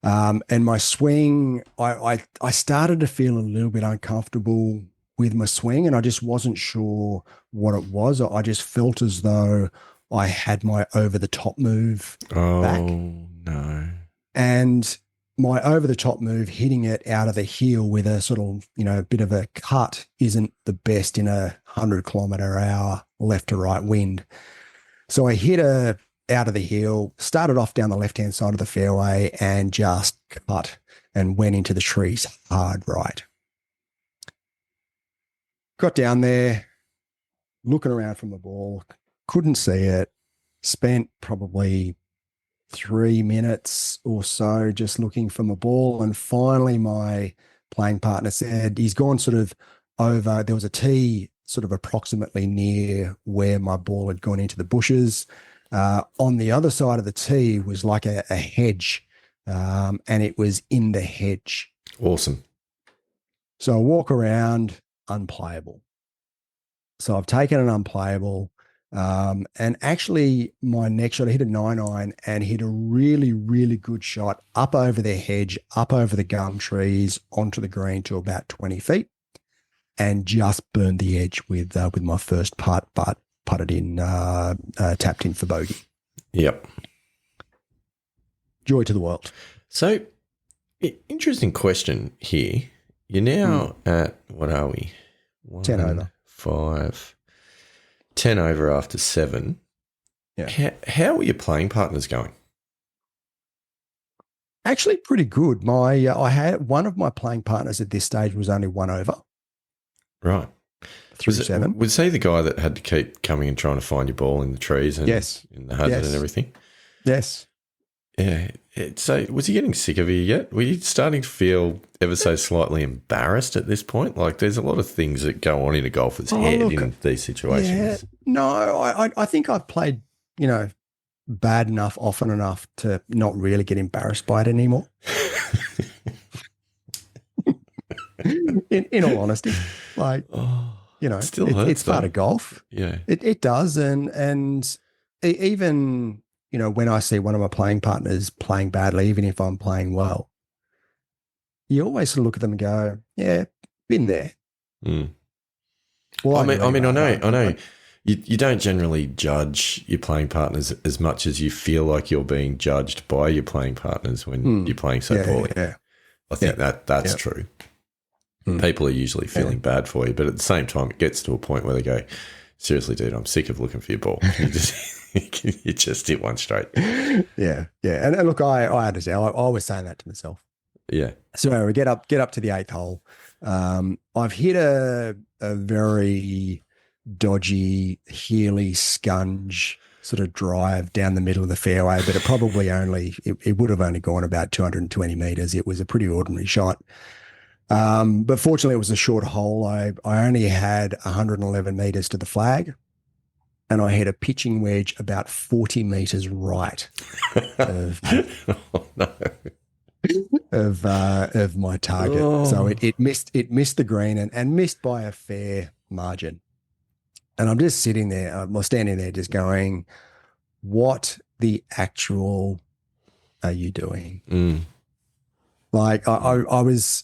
And my swing, I started to feel a little bit uncomfortable with my swing, and I just wasn't sure what it was. I just felt as though I had my over the top move back. Oh, no. And my over the top move, hitting it out of the heel with a sort of, bit of a cut isn't the best in a 100-kilometer-hour left to right wind. So I hit her out of the heel, started off down the left-hand side of the fairway and just cut and went into the trees hard right. Got down there, looking around from the ball, couldn't see it, spent probably 3 minutes or so just looking for my ball. And finally my playing partner said he's gone sort of over. There was a tee sort of approximately near where my ball had gone into the bushes. On the other side of the tee was like a hedge, and it was in the hedge. Awesome. So I walk around, unplayable. So I've taken an unplayable. And actually my next shot, I hit a 9-iron and hit a really, really good shot up over their hedge, up over the gum trees, onto the green to about 20 feet, and just burned the edge with my first putt, but putted in, tapped in for bogey. Yep. Joy to the world. So, interesting question here. You're now at, what are we? 10 over. 5. 10 over after 7. Yeah. How are your playing partners going? Actually, pretty good. I had one of my playing partners at this stage was only 1 over. Right. Through 7. Was he the guy that had to keep coming and trying to find your ball in the trees and in the hazard and everything? Yes. Yeah. So was he getting sick of you yet? Were you starting to feel ever so slightly embarrassed at this point? Like there's a lot of things that go on in a golfer's head in these situations. Yeah. No, I think I've played, bad enough, often enough to not really get embarrassed by it anymore. in all honesty, like, still hurts, it's part of golf. Yeah. It does. And even, when I see one of my playing partners playing badly, even if I'm playing well, you always sort of look at them and go, yeah, been there. Mm. Well, I know. You don't generally judge your playing partners as much as you feel like you're being judged by your playing partners when you're playing so poorly. Yeah. I think that's true. People are usually feeling bad for you, but at the same time, it gets to a point where they go, seriously, dude, I'm sick of looking for your ball. You just hit one straight. Yeah. And look, I understand. I was saying that to myself. Yeah. So we get up to the 8th hole. I've hit a very dodgy, heely scunge sort of drive down the middle of the fairway, but it probably it would have only gone about 220 meters. It was a pretty ordinary shot. But fortunately it was a short hole. I only had 111 meters to the flag, and I hit a pitching wedge about 40 meters right of my target. Oh. So it missed the green and missed by a fair margin. And I'm just sitting there, I'm standing there just going, what the actual are you doing? Like I was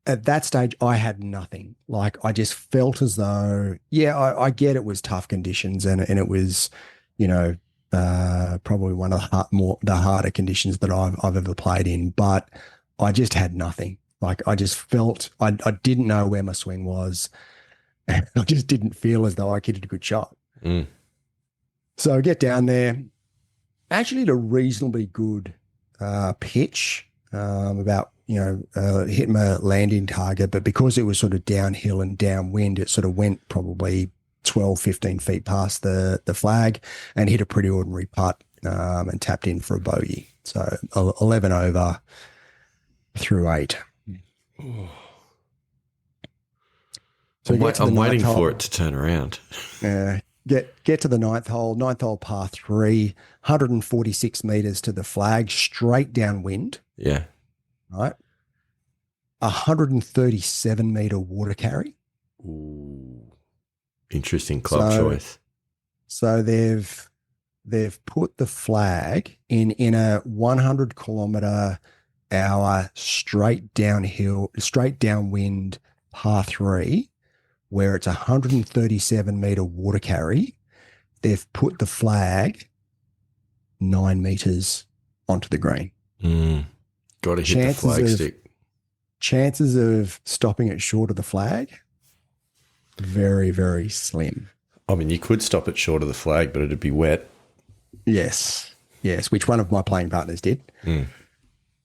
at that stage, I had nothing. Like I just felt as though, yeah, I get it was tough conditions and it was, you know, probably one of the harder conditions that I've ever played in. But I just had nothing. Like I just felt I didn't know where my swing was. And I just didn't feel as though I could hit a good shot. Mm. So I get down there, actually at a reasonably good pitch, about, hit my landing target, but because it was sort of downhill and downwind, it sort of went probably 12, 15 feet past the flag and hit a pretty ordinary putt, and tapped in for a bogey. So 11 over through 8. So I'm waiting for it to turn around. Get to the ninth hole par 3, 146 meters to the flag, straight downwind. Yeah. Right. 137 meter water carry. Ooh. Interesting club choice. So they've put the flag in a 100 kilometer hour straight downwind par 3, where it's 137 meter water carry. They've put the flag 9 meters onto the green. Got to hit the flag stick. Chances of stopping it short of the flag, very, very slim. I mean, you could stop it short of the flag, but it'd be wet. Yes, which one of my playing partners did.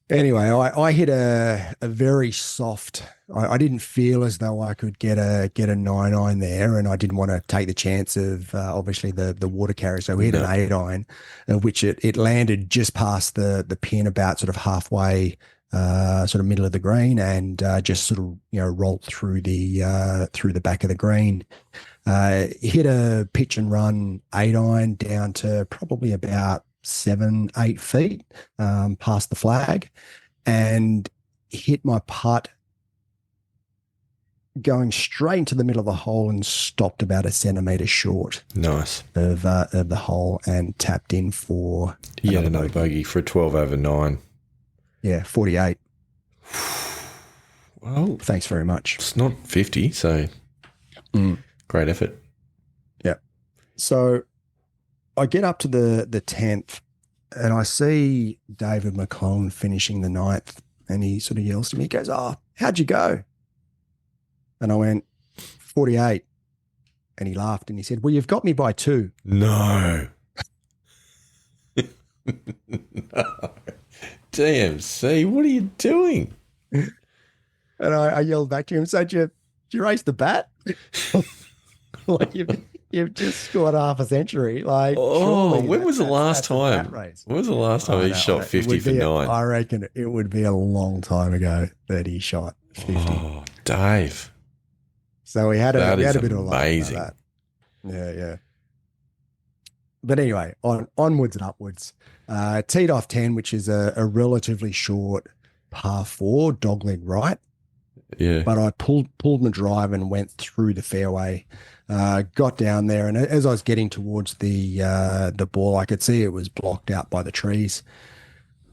Anyway, I hit a very soft. I didn't feel as though I could get a 9-iron there, and I didn't want to take the chance of obviously the water carry. So we hit an 8-iron, which it landed just past the pin, about sort of halfway, sort of middle of the green, and just sort of rolled through the back of the green. Hit a pitch and run 8-iron down to probably about 7-8 feet past the flag, and hit my putt going straight into the middle of the hole and stopped about a centimetre short. Nice. Of the hole, and tapped in for another bogey for a 12 over 9. Yeah, 48. Well, thanks very much. It's not 50, so great effort. Yeah. So I get up to the 10th, and I see David McClellan finishing the 9th, and he sort of yells to me. He goes, "Oh, how'd you go?" And I went, 48. And he laughed and he said, "Well, you've got me by 2. No. No. DMC, what are you doing? And I yelled back to him, "So did you race the bat?" Like you've just scored half a century. Like, when was the last time? When was the last time he shot 50 for 9? I reckon it would be a long time ago that he shot 50. Oh, Dave. So we had a bit of a laugh amazing. about that. Yeah. But anyway, onwards and upwards. Teed off 10, which is a relatively short par 4, dogleg right. Yeah. But I pulled my drive and went through the fairway. Got down there, and as I was getting towards the ball, I could see it was blocked out by the trees.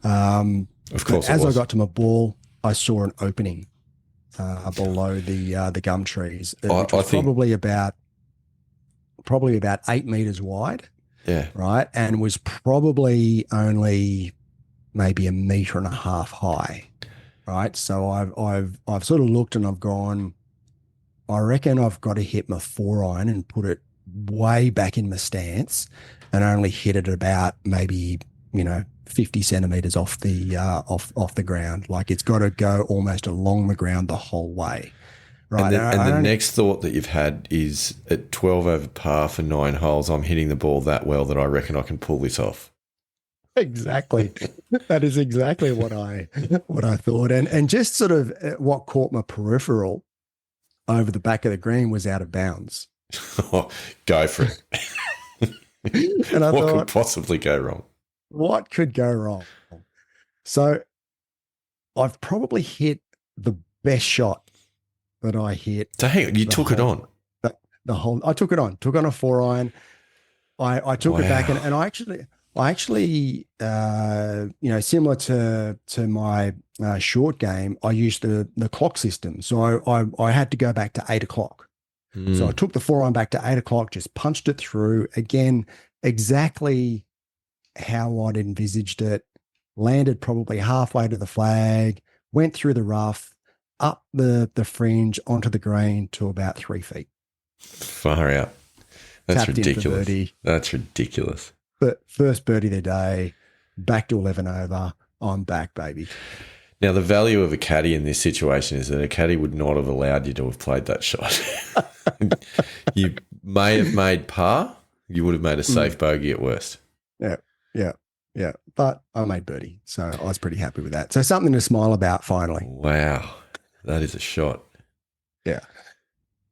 Of course. As I got to my ball, I saw an opening below the gum trees. Which was probably about 8 meters wide. Yeah. Right. And was probably only maybe 1.5 meters high. Right. So I've sort of looked and I've gone, I reckon I've got to hit my 4-iron and put it way back in my stance, and only hit it about maybe 50 centimeters off the ground. Like it's got to go almost along the ground the whole way. Right. And the next thought that you've had is at 12 over par for 9 holes, I'm hitting the ball that well that I reckon I can pull this off. Exactly. That is exactly what I thought. And just sort of what caught my peripheral over the back of the green was out of bounds. Go for it. And what could possibly go wrong? What could go wrong? So I've probably hit the best shot that I hit. So hang on, you took it on? I took it on. Took on a 4-iron. I took it back, and I actually, similar to my short game, I used the clock system. So I had to go back to 8 o'clock. So I took the 4-iron back to 8 o'clock, just punched it through again, exactly how I'd envisaged it. Landed probably halfway to the flag, went through the rough, up the fringe onto the green to about 3 feet. Far out. That's Tapped ridiculous. In for birdie. That's ridiculous. But first birdie of the day, back to 11 over. I'm back, baby. Now, the value of a caddy in this situation is that a caddy would not have allowed you to have played that shot. You may have made par. You would have made a safe bogey at worst. Yeah. But I made birdie, so I was pretty happy with that. So something to smile about finally. Wow. That is a shot. Yeah.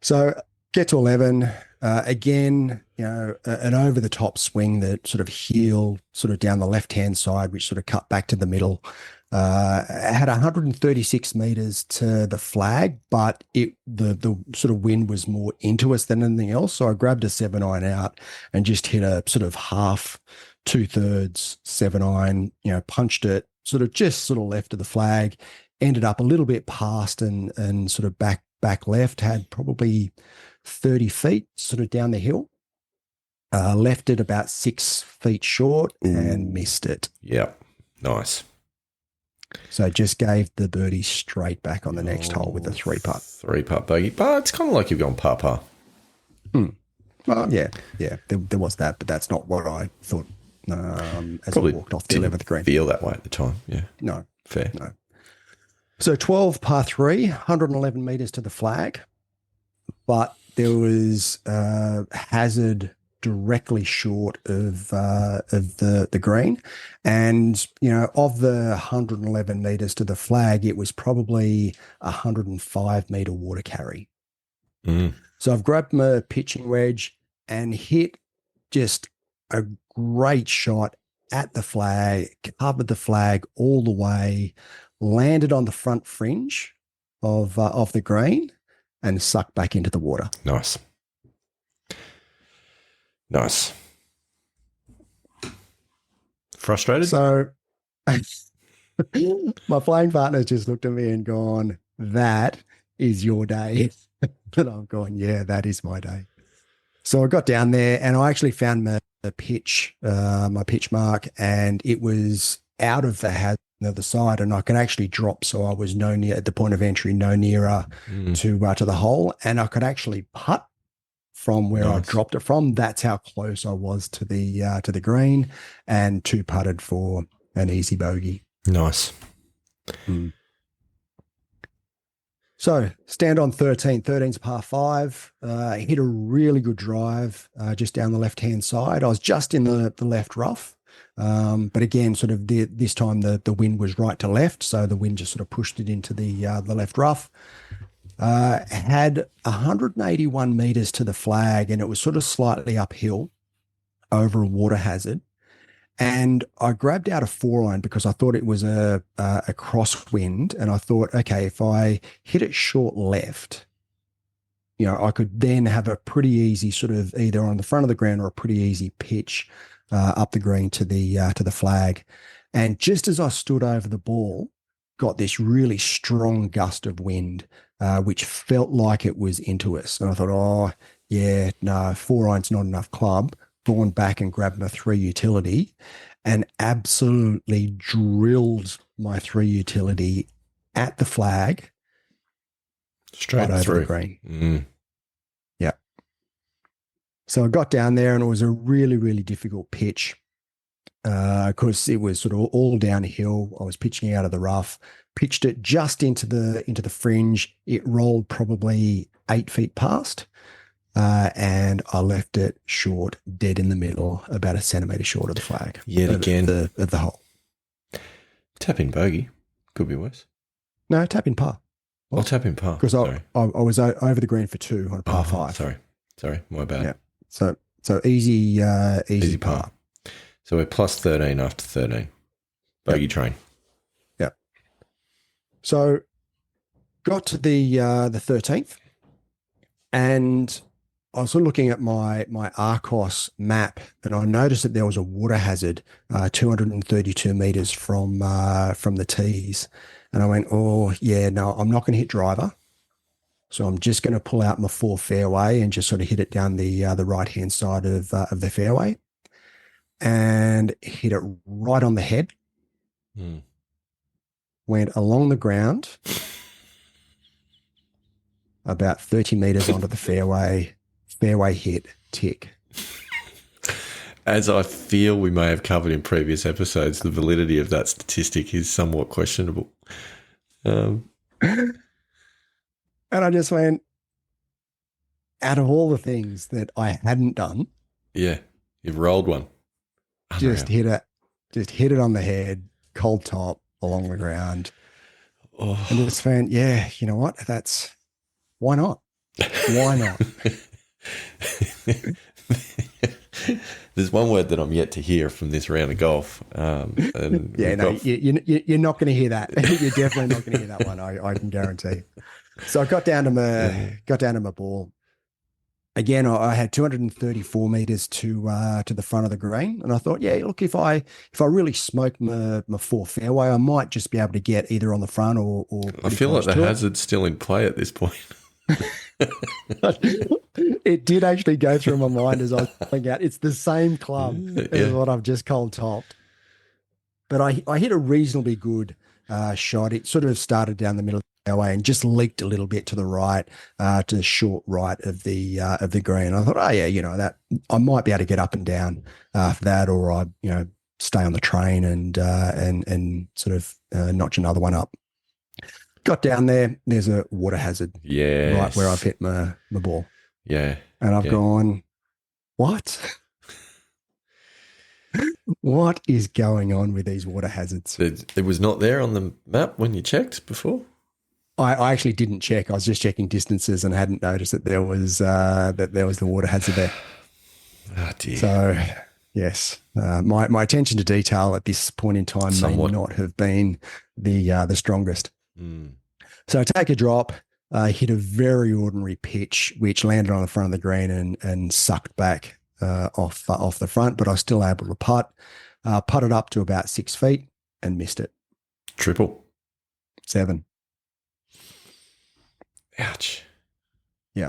So get to 11. Again, an over-the-top swing that sort of heeled sort of down the left-hand side, which sort of cut back to the middle. Had 136 meters to the flag, but the sort of wind was more into us than anything else. So I grabbed a 7-iron out and just hit a sort of half, 2/3 7-iron, punched it sort of left of the flag, ended up a little bit past and sort of back left, had probably 30 feet sort of down the hill. Left it about 6 feet short and missed it. Yep. Nice. So just gave the birdie straight back on the next hole with a 3-putt. 3-putt bogey. But it's kind of like you've gone par. Well, yeah. There was that, but that's not what I thought as Probably I walked off the 11th green. Feel that way at the time. Yeah. No. Fair. No. So 12 par 3, 111 meters to the flag, but there was hazard directly short of the green, and of the 111 meters to the flag, it was probably 105-meter water carry. So I've grabbed my pitching wedge and hit just a great shot at the flag, covered the flag all the way, landed on the front fringe of the green, and sucked back into the water. Nice. Frustrated? So my playing partner just looked at me and gone, "That is your day." And I'm going, "Yeah, that is my day." So I got down there and I actually found my pitch mark, and it was out of the hazard on the other side, and I could actually drop. So I was at the point of entry, no nearer to the hole, and I could actually putt from where I dropped it from. That's how close I was to the green, and 2-putted for an easy bogey. Nice. So stand on 13. 13's par 5. Hit a really good drive just down the left-hand side. I was just in the left rough. But again, sort of this time the wind was right to left. So the wind just sort of pushed it into the left rough. Had 181 meters to the flag, and it was sort of slightly uphill over a water hazard. And I grabbed out a 4-iron because I thought it was a crosswind, and I thought, okay, if I hit it short left, I could then have a pretty easy sort of either on the front of the ground or a pretty easy pitch up the green to the flag. And just as I stood over the ball, got this really strong gust of wind, which felt like it was into us. And I thought, oh yeah, no, 4-iron's not enough club. Gone back and grabbed my 3 utility and absolutely drilled my 3 utility at the flag. Straight right through. over the green. Yeah. So I got down there, and it was a really, really difficult pitch because it was sort of all downhill. I was pitching out of the rough, pitched it just into the fringe. It rolled probably 8 feet past. And I left it short, dead in the middle, about a centimetre short of the flag. Yet again. Of the hole. Tap in bogey. Could be worse. No, tap in par. I'll tap in par. Because I was over the green for 2 on a par 5. Sorry, my bad. Yeah. So easy par. So we're plus 13 after 13. Bogey train. Yeah. So got to the 13th, and I was sort of looking at my Arcos map, and I noticed that there was a water hazard 232 meters from the tees, and I went, oh yeah, no, I'm not going to hit driver, so I'm just going to pull out my four fairway and just sort of hit it down the right hand side of the fairway, and hit it right on the head. Mm. Went along the ground about 30 meters onto the fairway. Fairway hit, tick. As I feel we may have covered in previous episodes, the validity of that statistic is somewhat questionable. And I just went, out of all the things that I hadn't done, yeah, you've rolled one. Just hit it on the head, cold top along the ground. Oh. And just went, yeah, you know what? Why not? Why not? There's one word that I'm yet to hear from this round of golf. And yeah, no, you're not going to hear that. You're definitely not going to hear that one. I can guarantee. So I got down to my ball. Again, I had 234 meters to the front of the green, and I thought, yeah, look, if I really smoke my four fairway, I might just be able to get either on the front or I feel like the hazard's still in play at this point. It did actually go through my mind as I was pulling out. It's the same club as what I've just cold topped, but I hit a reasonably good shot. It sort of started down the middle of the fairway and just leaked a little bit to the right, to the short right of the green. I thought, oh yeah, you know, that I might be able to get up and down for that, or I, you know, stay on the train and sort of notch another one up. Got down there. There's a water hazard. Yeah, right where I've hit my ball. Yeah, and I've gone, what? What is going on with these water hazards? It was not there on the map when you checked before? I actually didn't check. I was just checking distances and hadn't noticed that there was the water hazard there. Oh dear. So yes, my attention to detail at this point in time may not have been the strongest. Mm. So I take a drop, hit a very ordinary pitch, which landed on the front of the green and sucked back off the front, but I was still able to putt it up to about 6 feet and missed it. Triple. 7. Ouch. Yeah.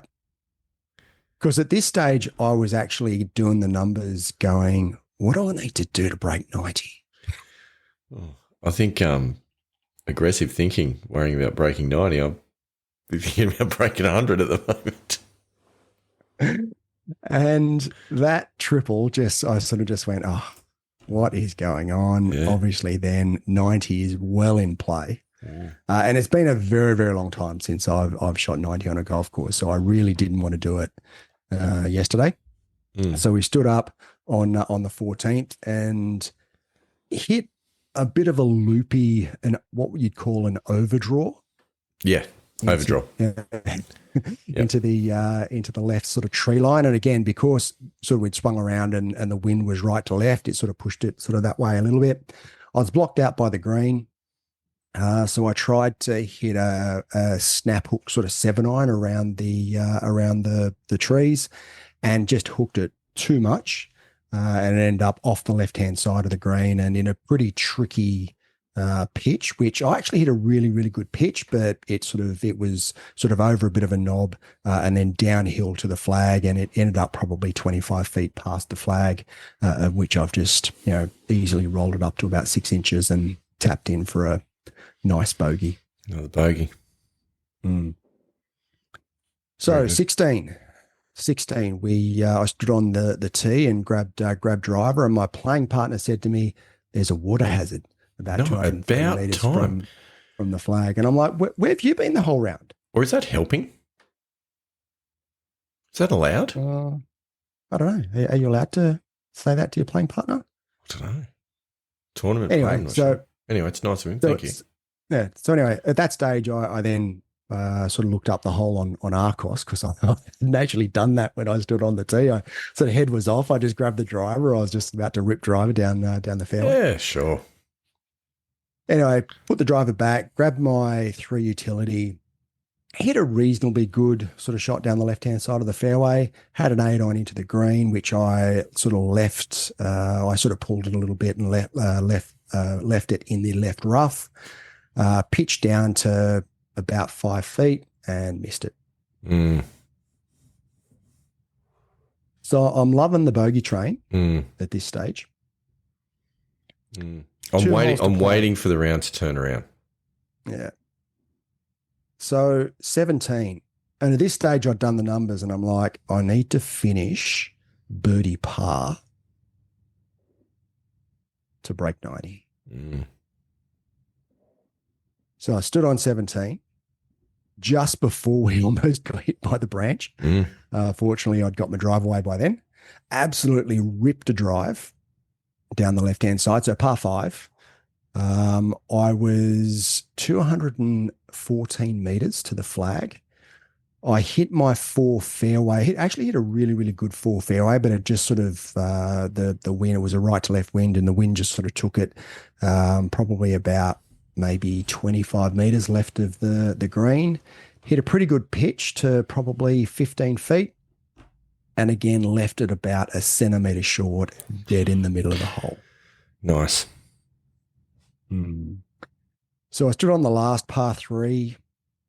Because at this stage, I was actually doing the numbers going, what do I need to do to break 90? Oh, I think aggressive thinking, worrying about breaking 90. I'm thinking about breaking 100 at the moment. And that triple I sort of just went, oh, what is going on? Yeah. Obviously, then 90 is well in play. Yeah. And it's been a very, very long time since I've shot 90 on a golf course. So I really didn't want to do it yesterday. Mm. So we stood up on the 14th and hit a bit of a loopy and what you'd call an overdraw. Yeah. Overdraw. Into the left sort of tree line. And again, because sort of we'd swung around and the wind was right to left, it sort of pushed it sort of that way a little bit. I was blocked out by the green. So I tried to hit a snap hook sort of 7-iron around the trees and just hooked it too much. And it ended up off the left-hand side of the green and in a pretty tricky pitch, which I actually hit a really, really good pitch, but it was sort of over a bit of a knob and then downhill to the flag, and it ended up probably 25 feet past the flag, of which I've just, you know, easily rolled it up to about 6 inches and tapped in for a nice bogey. Another bogey. Mm. So 16, I stood on the tee and grabbed driver, and my playing partner said to me, "There's a water hazard about 250 meters from the flag." And I'm like, where have you been the whole round? Or is that helping? Is that allowed? I don't know. Are you allowed to say that to your playing partner? I don't know. Tournament. Anyway, anyway, it's nice of him. Thank you. Yeah. So anyway, at that stage, I then sort of looked up the hole on Arcos because I hadn't actually done that when I stood on the tee. I sort of head was off. I just grabbed the driver. I was just about to rip driver down the fairway. Yeah, sure. Anyway, put the driver back, grabbed my 3 utility, hit a reasonably good sort of shot down the left-hand side of the fairway, had an 8-iron into the green, which I sort of left, I sort of pulled it a little bit and left it in the left rough, pitched down to about 5 feet and missed it. So I'm loving the bogey train at this stage. I'm waiting for the round to turn around. Yeah. So 17. And at this stage, I'd done the numbers and I'm like, I need to finish birdie par to break 90. So I stood on 17 just before we almost got hit by the branch. Fortunately, I'd got my drive away by then. Absolutely ripped a drive down the left-hand side. So par 5. I was 214 meters to the flag. I hit my 4 fairway. Actually hit a really, really good 4 fairway, but it just sort of the wind. It was a right to left wind, and the wind just sort of took it probably about maybe 25 meters left of the green. Hit a pretty good pitch to probably 15 feet, and again left it about a centimeter short, dead in the middle of the hole. Nice. So I stood on the last par 3.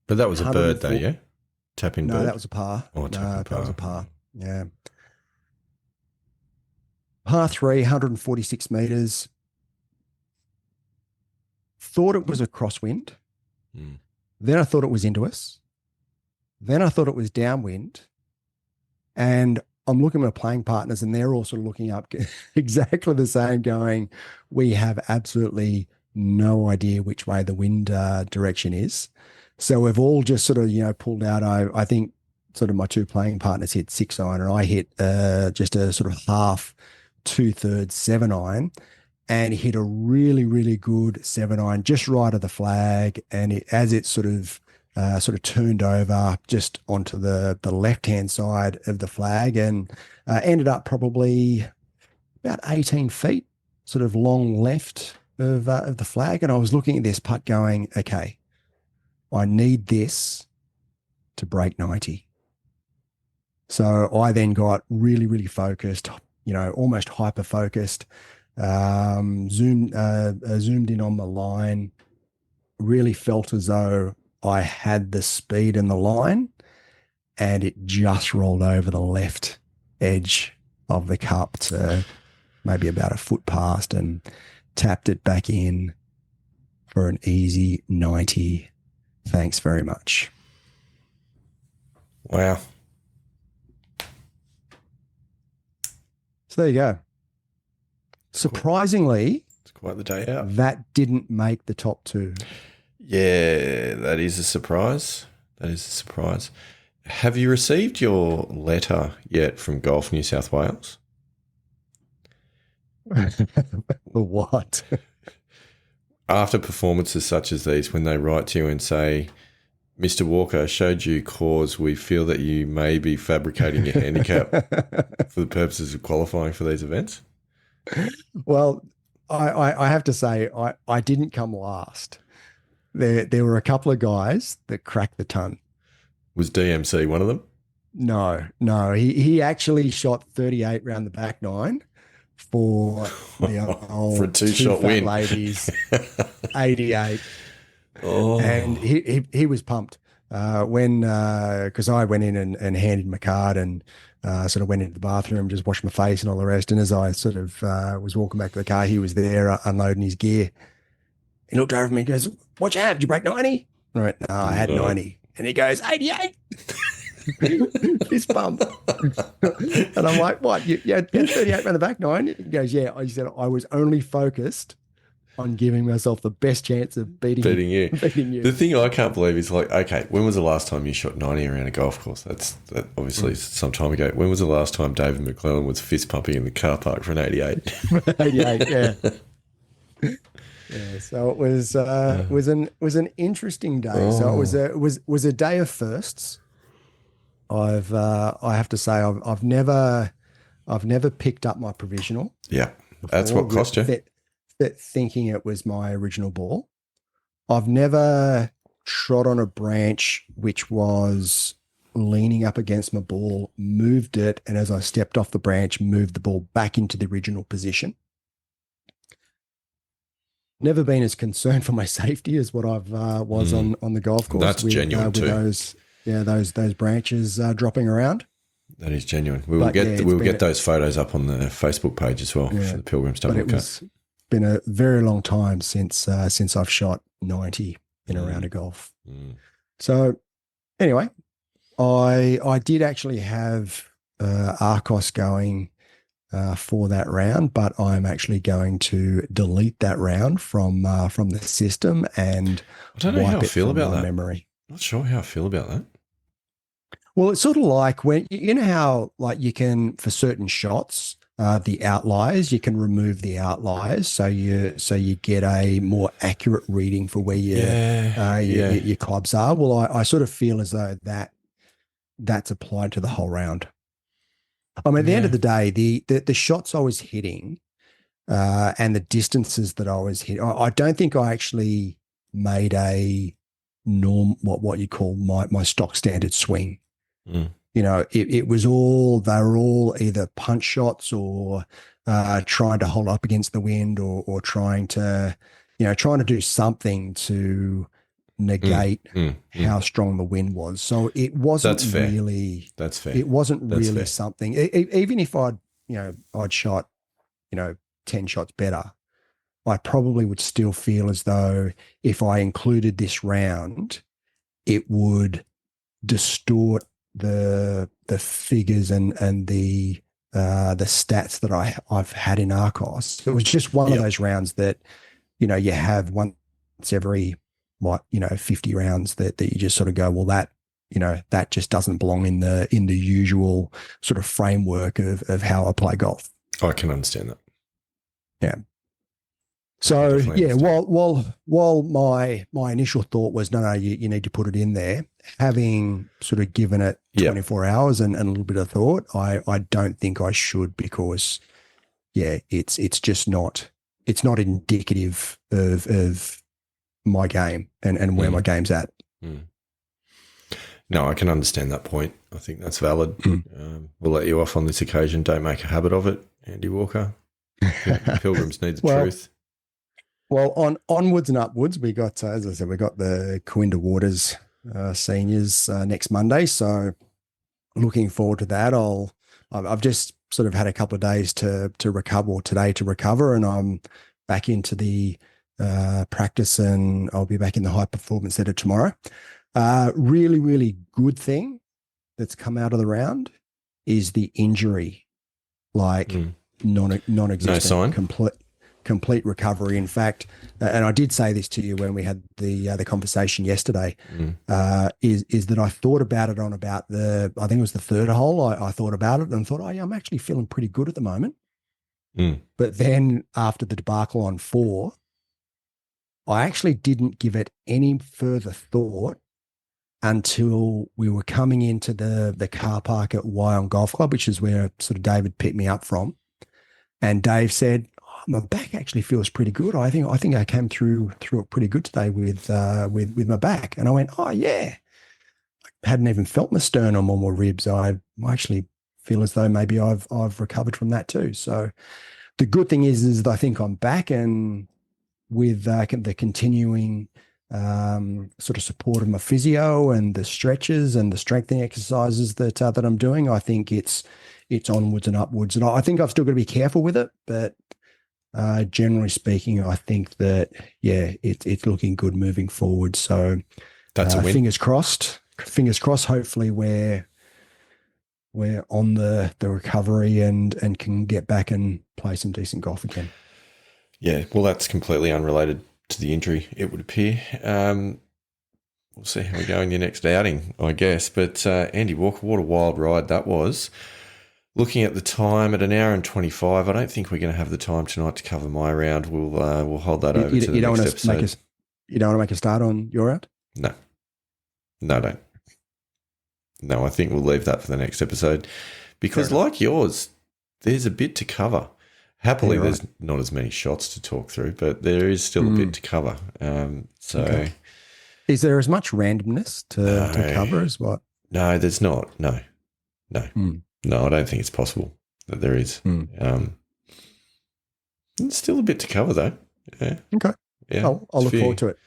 But that was a bird though, yeah? Tapping bird? No, that was a par. Oh, that was a par. Yeah. Par 3, 146 meters. Thought it was a crosswind. Then I thought it was into us. Then I thought it was downwind. And I'm looking at my playing partners and they're also looking up exactly the same, going, we have absolutely no idea which way the wind direction is. So we've all just sort of, pulled out. I think sort of my 2 playing partners hit 6-iron and I hit just a sort of half, 2/3 7-iron, and hit a really, really good 7-iron just right of the flag. And as it sort of turned over just onto the left-hand side of the flag and ended up probably about 18 feet sort of long left of the flag. And I was looking at this putt going, okay, I need this to break 90. So I then got really, really focused, almost hyper-focused, zoomed in on the line, really felt as though I had the speed in the line, and it just rolled over the left edge of the cup to maybe about a foot past and tapped it back in for an easy 90. Thanks very much. Wow. So there you go. Surprisingly, it's quite the day out. That didn't make the top 2. Yeah, that is a surprise. Have you received your letter yet from Golf New South Wales? What? After performances such as these, when they write to you and say, Mr. Walker, showed you cause we feel that you may be fabricating your handicap for the purposes of qualifying for these events? Well, I have to say, I didn't come last. There were a couple of guys that cracked the ton. Was DMC one of them? No. He actually shot 38 round the back 9 for the old for a 2-shot win. Ladies, 88. Oh. And he was pumped because I went in and handed my card and sort of went into the bathroom, just washed my face and all the rest. And as I sort of was walking back to the car, he was there unloading his gear. He looked over at me and goes, "What'd you have? Did you break 90?" I went, "No, I had 90." And he goes, "88." Fist bump. And I'm like, "What? You had 38 around the back 9?" He goes, "Yeah." I said, "I was only focused on giving myself the best chance of beating you. The thing I can't believe is like, okay, when was the last time you shot 90 around a golf course? That obviously some time ago. When was the last time David McClellan was fist pumping in the car park for an 88? 88, yeah. Yeah, so it was an interesting day. So it was a day of firsts. I have to say I've never picked up my provisional. Yeah, that's what cost you. Thinking it was my original ball. I've never trod on a branch which was leaning up against my ball, moved it, and as I stepped off the branch, moved the ball back into the original position. Never been as concerned for my safety as what I've was on the golf course. That's genuine with too. Those branches dropping around. That is genuine. We will get those photos up on the Facebook page as well for the Pilgrims to look at. It's been a very long time since I've shot 90 in a round of golf. So anyway, I did actually have Arcos going for that round, but I'm actually going to delete that round from the system and I don't know how I feel about that memory. Not sure how I feel about that. Well, it's sort of like when you know how like you can for certain shots the outliers, you can remove the outliers so you get a more accurate reading for where your clubs are. Well, I sort of feel as though that's applied to the whole round. I mean, at the end of the day, the shots I was hitting and the distances that I was hitting, I don't think I actually made a norm, what you call my stock standard swing. You know, they were all either punch shots or trying to hold up against the wind or trying to do something to negate how strong the wind was. So it wasn't really. That's fair. It wasn't really something. Even if I'd shot 10 shots better, I probably would still feel as though if I included this round, it would distort the figures and the stats that I've had in Arcos. It was just one of those rounds that you have once every 50 rounds that you just sort of go, well, that just doesn't belong in the usual sort of framework of how I play golf. I can understand that. Yeah. So while my initial thought was no, you need to put it in there, having sort of given it 24 hours and a little bit of thought, I don't think I should because it's just not indicative of my game and where my game's at. No, I can understand that point. I think that's valid. We'll let you off on this occasion. Don't make a habit of it, Andy Walker. Pilgrims need the truth. Well, onwards and upwards, we got, as I said, we got the Coinda Waters seniors next Monday. So looking forward to that. I've just sort of had a couple of days to recover, or today to recover, and I'm back into the practice, and I'll be back in the high performance center tomorrow. Really, really good thing that's come out of the round is the injury, like non-existent, no sign, complete recovery. In fact, and I did say this to you when we had the conversation yesterday, is that I thought about it on about I think it was the third hole. I thought about it and thought, oh yeah, I'm actually feeling pretty good at the moment. But then after the debacle on 4, I actually didn't give it any further thought until we were coming into the car park at Wyong Golf Club, which is where sort of David picked me up from. And Dave said, my back actually feels pretty good. I think I came through it pretty good today with my back. And I went, oh yeah, I hadn't even felt my sternum or my ribs. I actually feel as though maybe I've recovered from that too. So the good thing is that I think I'm back, and with the continuing sort of support of my physio and the stretches and the strengthening exercises that I'm doing, I think it's onwards and upwards. And I think I've still got to be careful with it, but generally speaking, I think that it's looking good moving forward. So that's a win. Fingers crossed. Hopefully we're on the recovery and can get back and play some decent golf again. Yeah, well, that's completely unrelated to the injury, it would appear. We'll see how we go in your next outing, I guess. But Andy Walker, what a wild ride that was. Looking at the time, at an hour and 25, I don't think we're going to have the time tonight to cover my round. We'll hold that over to the next episode. You don't want to make a start on your round? No, don't. No, I think we'll leave that for the next episode because, like yours, there's a bit to cover. Happily, there's not as many shots to talk through, but there is still a bit to cover. Is there as much randomness to cover as what? No, there's not. No. No, I don't think it's possible that there is. It's still a bit to cover, though. Yeah. Okay. Yeah. I'll look forward to it.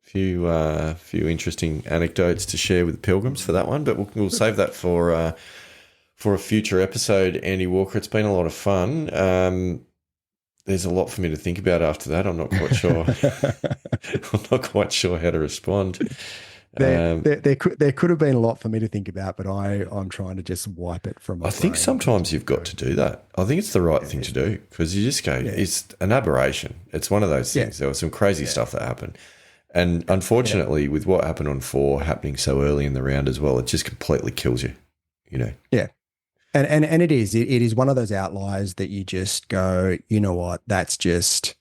Few interesting anecdotes to share with the Pilgrims for that one, but we'll save that for a future episode. Andy Walker, it's been a lot of fun. There's a lot for me to think about after that. I'm not quite sure. I'm not quite sure how to respond. There could have been a lot for me to think about, but I'm trying to just wipe it from my brain. I think sometimes you've got to do that. I think it's the right thing to do, because you just go, it's an aberration. It's one of those things. There was some crazy stuff that happened. And unfortunately, with what happened on 4 happening so early in the round as well, it just completely kills you, Yeah. And it is one of those outliers that you just go, you know what, that's just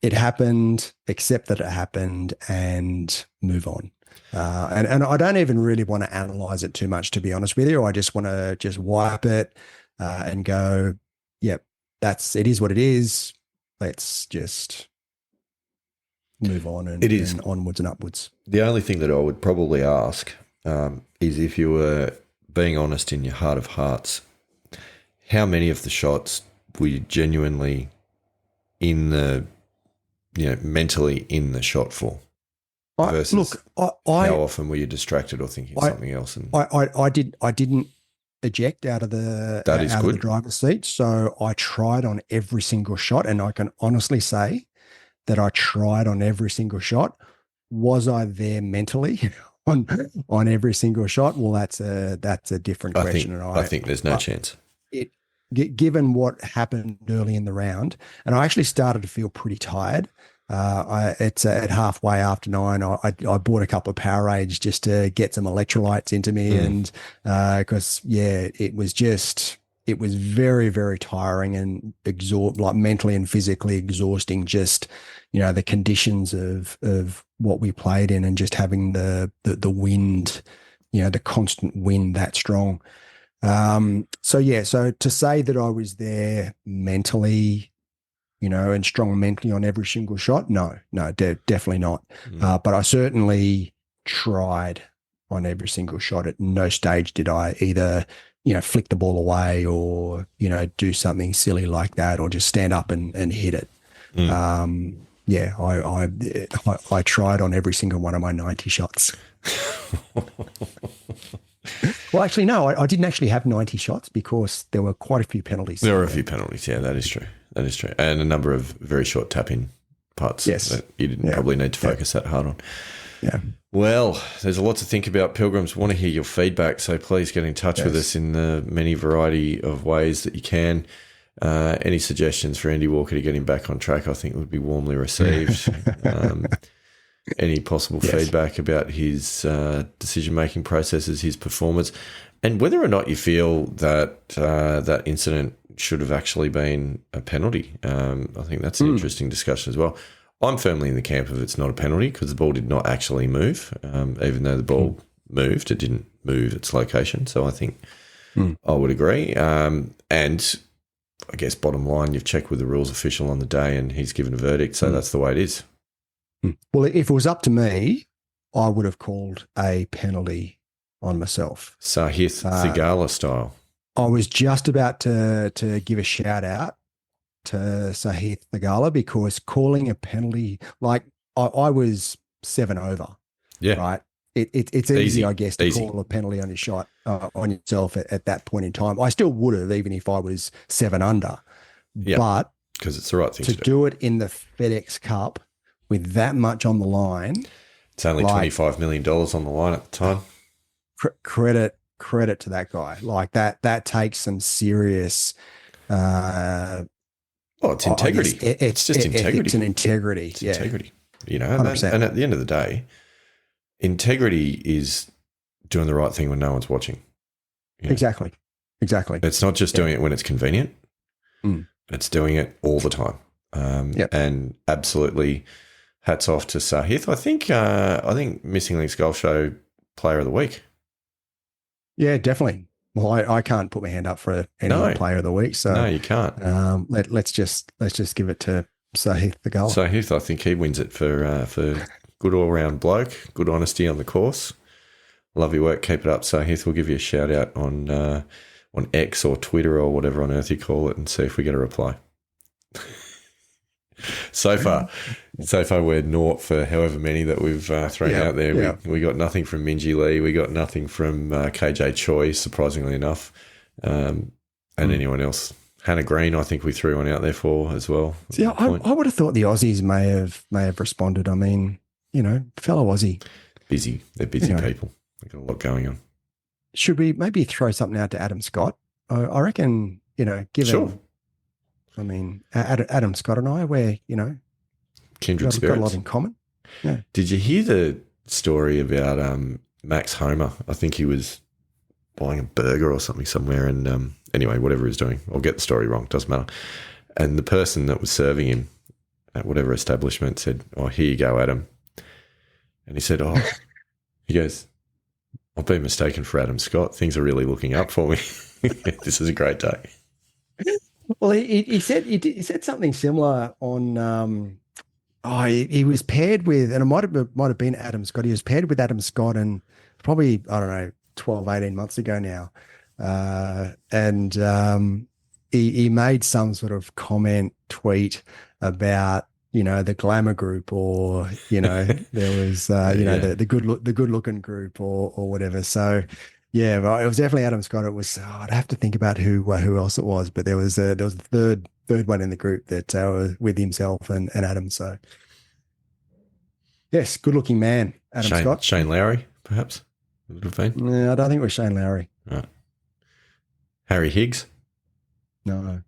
it happened, accept that it happened, and move on. And I don't even really want to analyze it too much, to be honest with you. I just want to just wipe it and go, yep, it is what it is. Let's just move on and onwards and upwards. The only thing that I would probably ask is, if you were being honest in your heart of hearts, how many of the shots were you genuinely mentally in the shot for? Versus how often were you distracted or thinking something else? And I didn't eject out of the the driver's seat, so I tried on every single shot, and I can honestly say that I tried on every single shot. Was I there mentally on every single shot? Well, that's a different question. I think there's no chance. Given what happened early in the round, and I actually started to feel pretty tired. It's at halfway after 9. I bought a couple of Powerades just to get some electrolytes into me, and because it was very, very tiring and mentally and physically exhausting. Just the conditions of what we played in, and just having the wind, the constant wind that strong. So to say that I was there mentally, and strong mentally on every single shot, no, definitely not. But I certainly tried on every single shot. At no stage did I either, flick the ball away or, do something silly like that, or just stand up and hit it. I tried on every single one of my 90 shots. Well, actually, no, I didn't actually have 90 shots because there were quite a few penalties. There were a few penalties. Yeah, that is true. And a number of very short tap-in putts that you didn't probably need to focus that hard on. Yeah. Well, there's a lot to think about. Pilgrims, want to hear your feedback, so please get in touch with us in the many variety of ways that you can. Any suggestions for Andy Walker to get him back on track, I think, would be warmly received. Any possible feedback about his decision-making processes, his performance, and whether or not you feel that that incident should have actually been a penalty. I think that's an interesting discussion as well. I'm firmly in the camp of it's not a penalty because the ball did not actually move. Even though the ball moved, it didn't move its location. So I think I would agree. And I guess bottom line, you've checked with the rules official on the day and he's given a verdict. So that's the way it is. Well, if it was up to me, I would have called a penalty on myself. Sahith Theegala style. I was just about to give a shout out to Sahith Theegala because calling a penalty, like I was 7 over. Yeah. Right. It's easy, I guess, to call a penalty on your shot on yourself at that point in time. I still would have, even if I was 7 under. Yeah, but because it's the right thing to do it in the FedEx Cup with that much on the line. It's only $25 million on the line at the time. Credit to that guy. Like that takes some serious. It's integrity. It's just integrity. It's an integrity. It's integrity. And at the end of the day, integrity is doing the right thing when no one's watching. Exactly. It's not just doing it when it's convenient. It's doing it all the time. And absolutely, hats off to Sahith. I think Missing Links Golf Show Player of the Week. Yeah, definitely. Well, I can't put my hand up for any Player of the Week. So no, you can't. Let's just give it to Sahith Theegala. Sahith, I think he wins it for good all-round bloke, good honesty on the course. Love your work. Keep it up. So, Heath, we'll give you a shout-out on X or Twitter or whatever on earth you call it and see if we get a reply. So far, we're naught for however many that we've thrown out there. Yeah. We got nothing from Minji Lee. We got nothing from KJ Choi, surprisingly enough, and anyone else. Hannah Green, I think we threw one out there for as well. See, I would have thought the Aussies may have responded. I mean, fellow Aussie. Busy. They're busy people. They've got a lot going on. Should we maybe throw something out to Adam Scott? I reckon, given... Sure. I mean, Adam Scott and I, we're, kindred spirits. Got a lot in common. Yeah. Did you hear the story about Max Homer? I think he was buying a burger or something somewhere, and anyway, whatever he was doing, I'll get the story wrong, doesn't matter. And the person that was serving him at whatever establishment said, "Oh, here you go, Adam." And he said, "Oh," he goes, "I've been mistaken for Adam Scott. Things are really looking up for me. This is a great day." Well, he said something similar on. He was paired with, and it might have been Adam Scott. He was paired with Adam Scott, and probably 12, 18 months ago now, and he made some sort of tweet about the glamour group, or there was the good looking group, or whatever. So. Yeah, well, it was definitely Adam Scott. It was. I'd have to think about who else it was, but there was a third one in the group that was with himself and Adam. So, yes, good looking man, Adam Scott. Shane Lowry, perhaps it would have been. No, I don't think it was Shane Lowry. Right. Harry Higgs. No.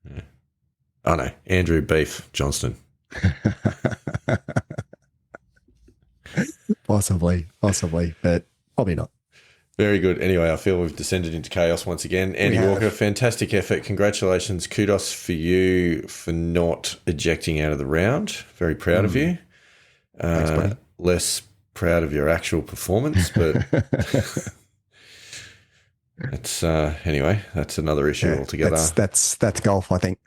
Yeah. Oh no, Andrew Beef Johnston. Possibly, but probably not. Very good. Anyway, I feel we've descended into chaos once again. Andy Walker, fantastic effort. Congratulations. Kudos for you for not ejecting out of the round. Very proud of you. Thanks, less proud of your actual performance, but it's anyway, that's another issue altogether. That's golf, I think.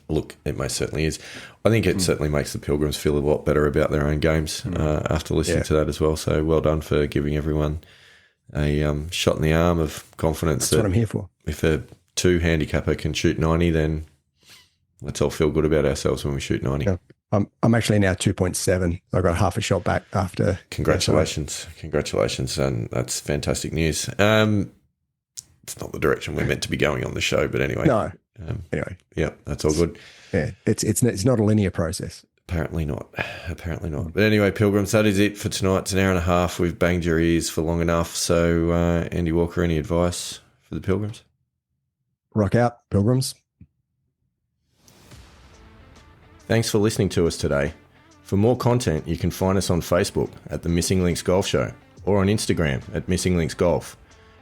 Look, it most certainly is. I think it certainly makes the Pilgrims feel a lot better about their own games after listening to that as well. So well done for giving everyone a shot in the arm of confidence. That's what I'm here for. If a 2 handicapper can shoot 90, then let's all feel good about ourselves when we shoot 90. Yeah. I'm actually now 2.7. I got half a shot back after. Congratulations. And that's fantastic news. It's not the direction we're meant to be going on the show, but anyway. No. Anyway. Yeah, that's all good. Yeah, it's not a linear process. Apparently not. But anyway, Pilgrims, that is it for tonight. It's an hour and a half. We've banged your ears for long enough. So, Andy Walker, any advice for the Pilgrims? Rock out, Pilgrims. Thanks for listening to us today. For more content, you can find us on Facebook at The Missing Links Golf Show or on Instagram at Missing Links Golf.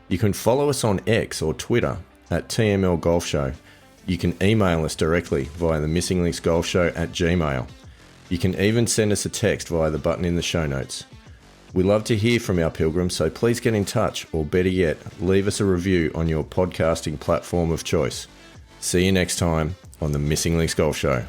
You can follow us on X or Twitter at TML Golf Show. You can email us directly via the Missing Links Golf Show at Gmail. You can even send us a text via the button in the show notes. We love to hear from our Pilgrims, so please get in touch, or better yet, leave us a review on your podcasting platform of choice. See you next time on the Missing Links Golf Show.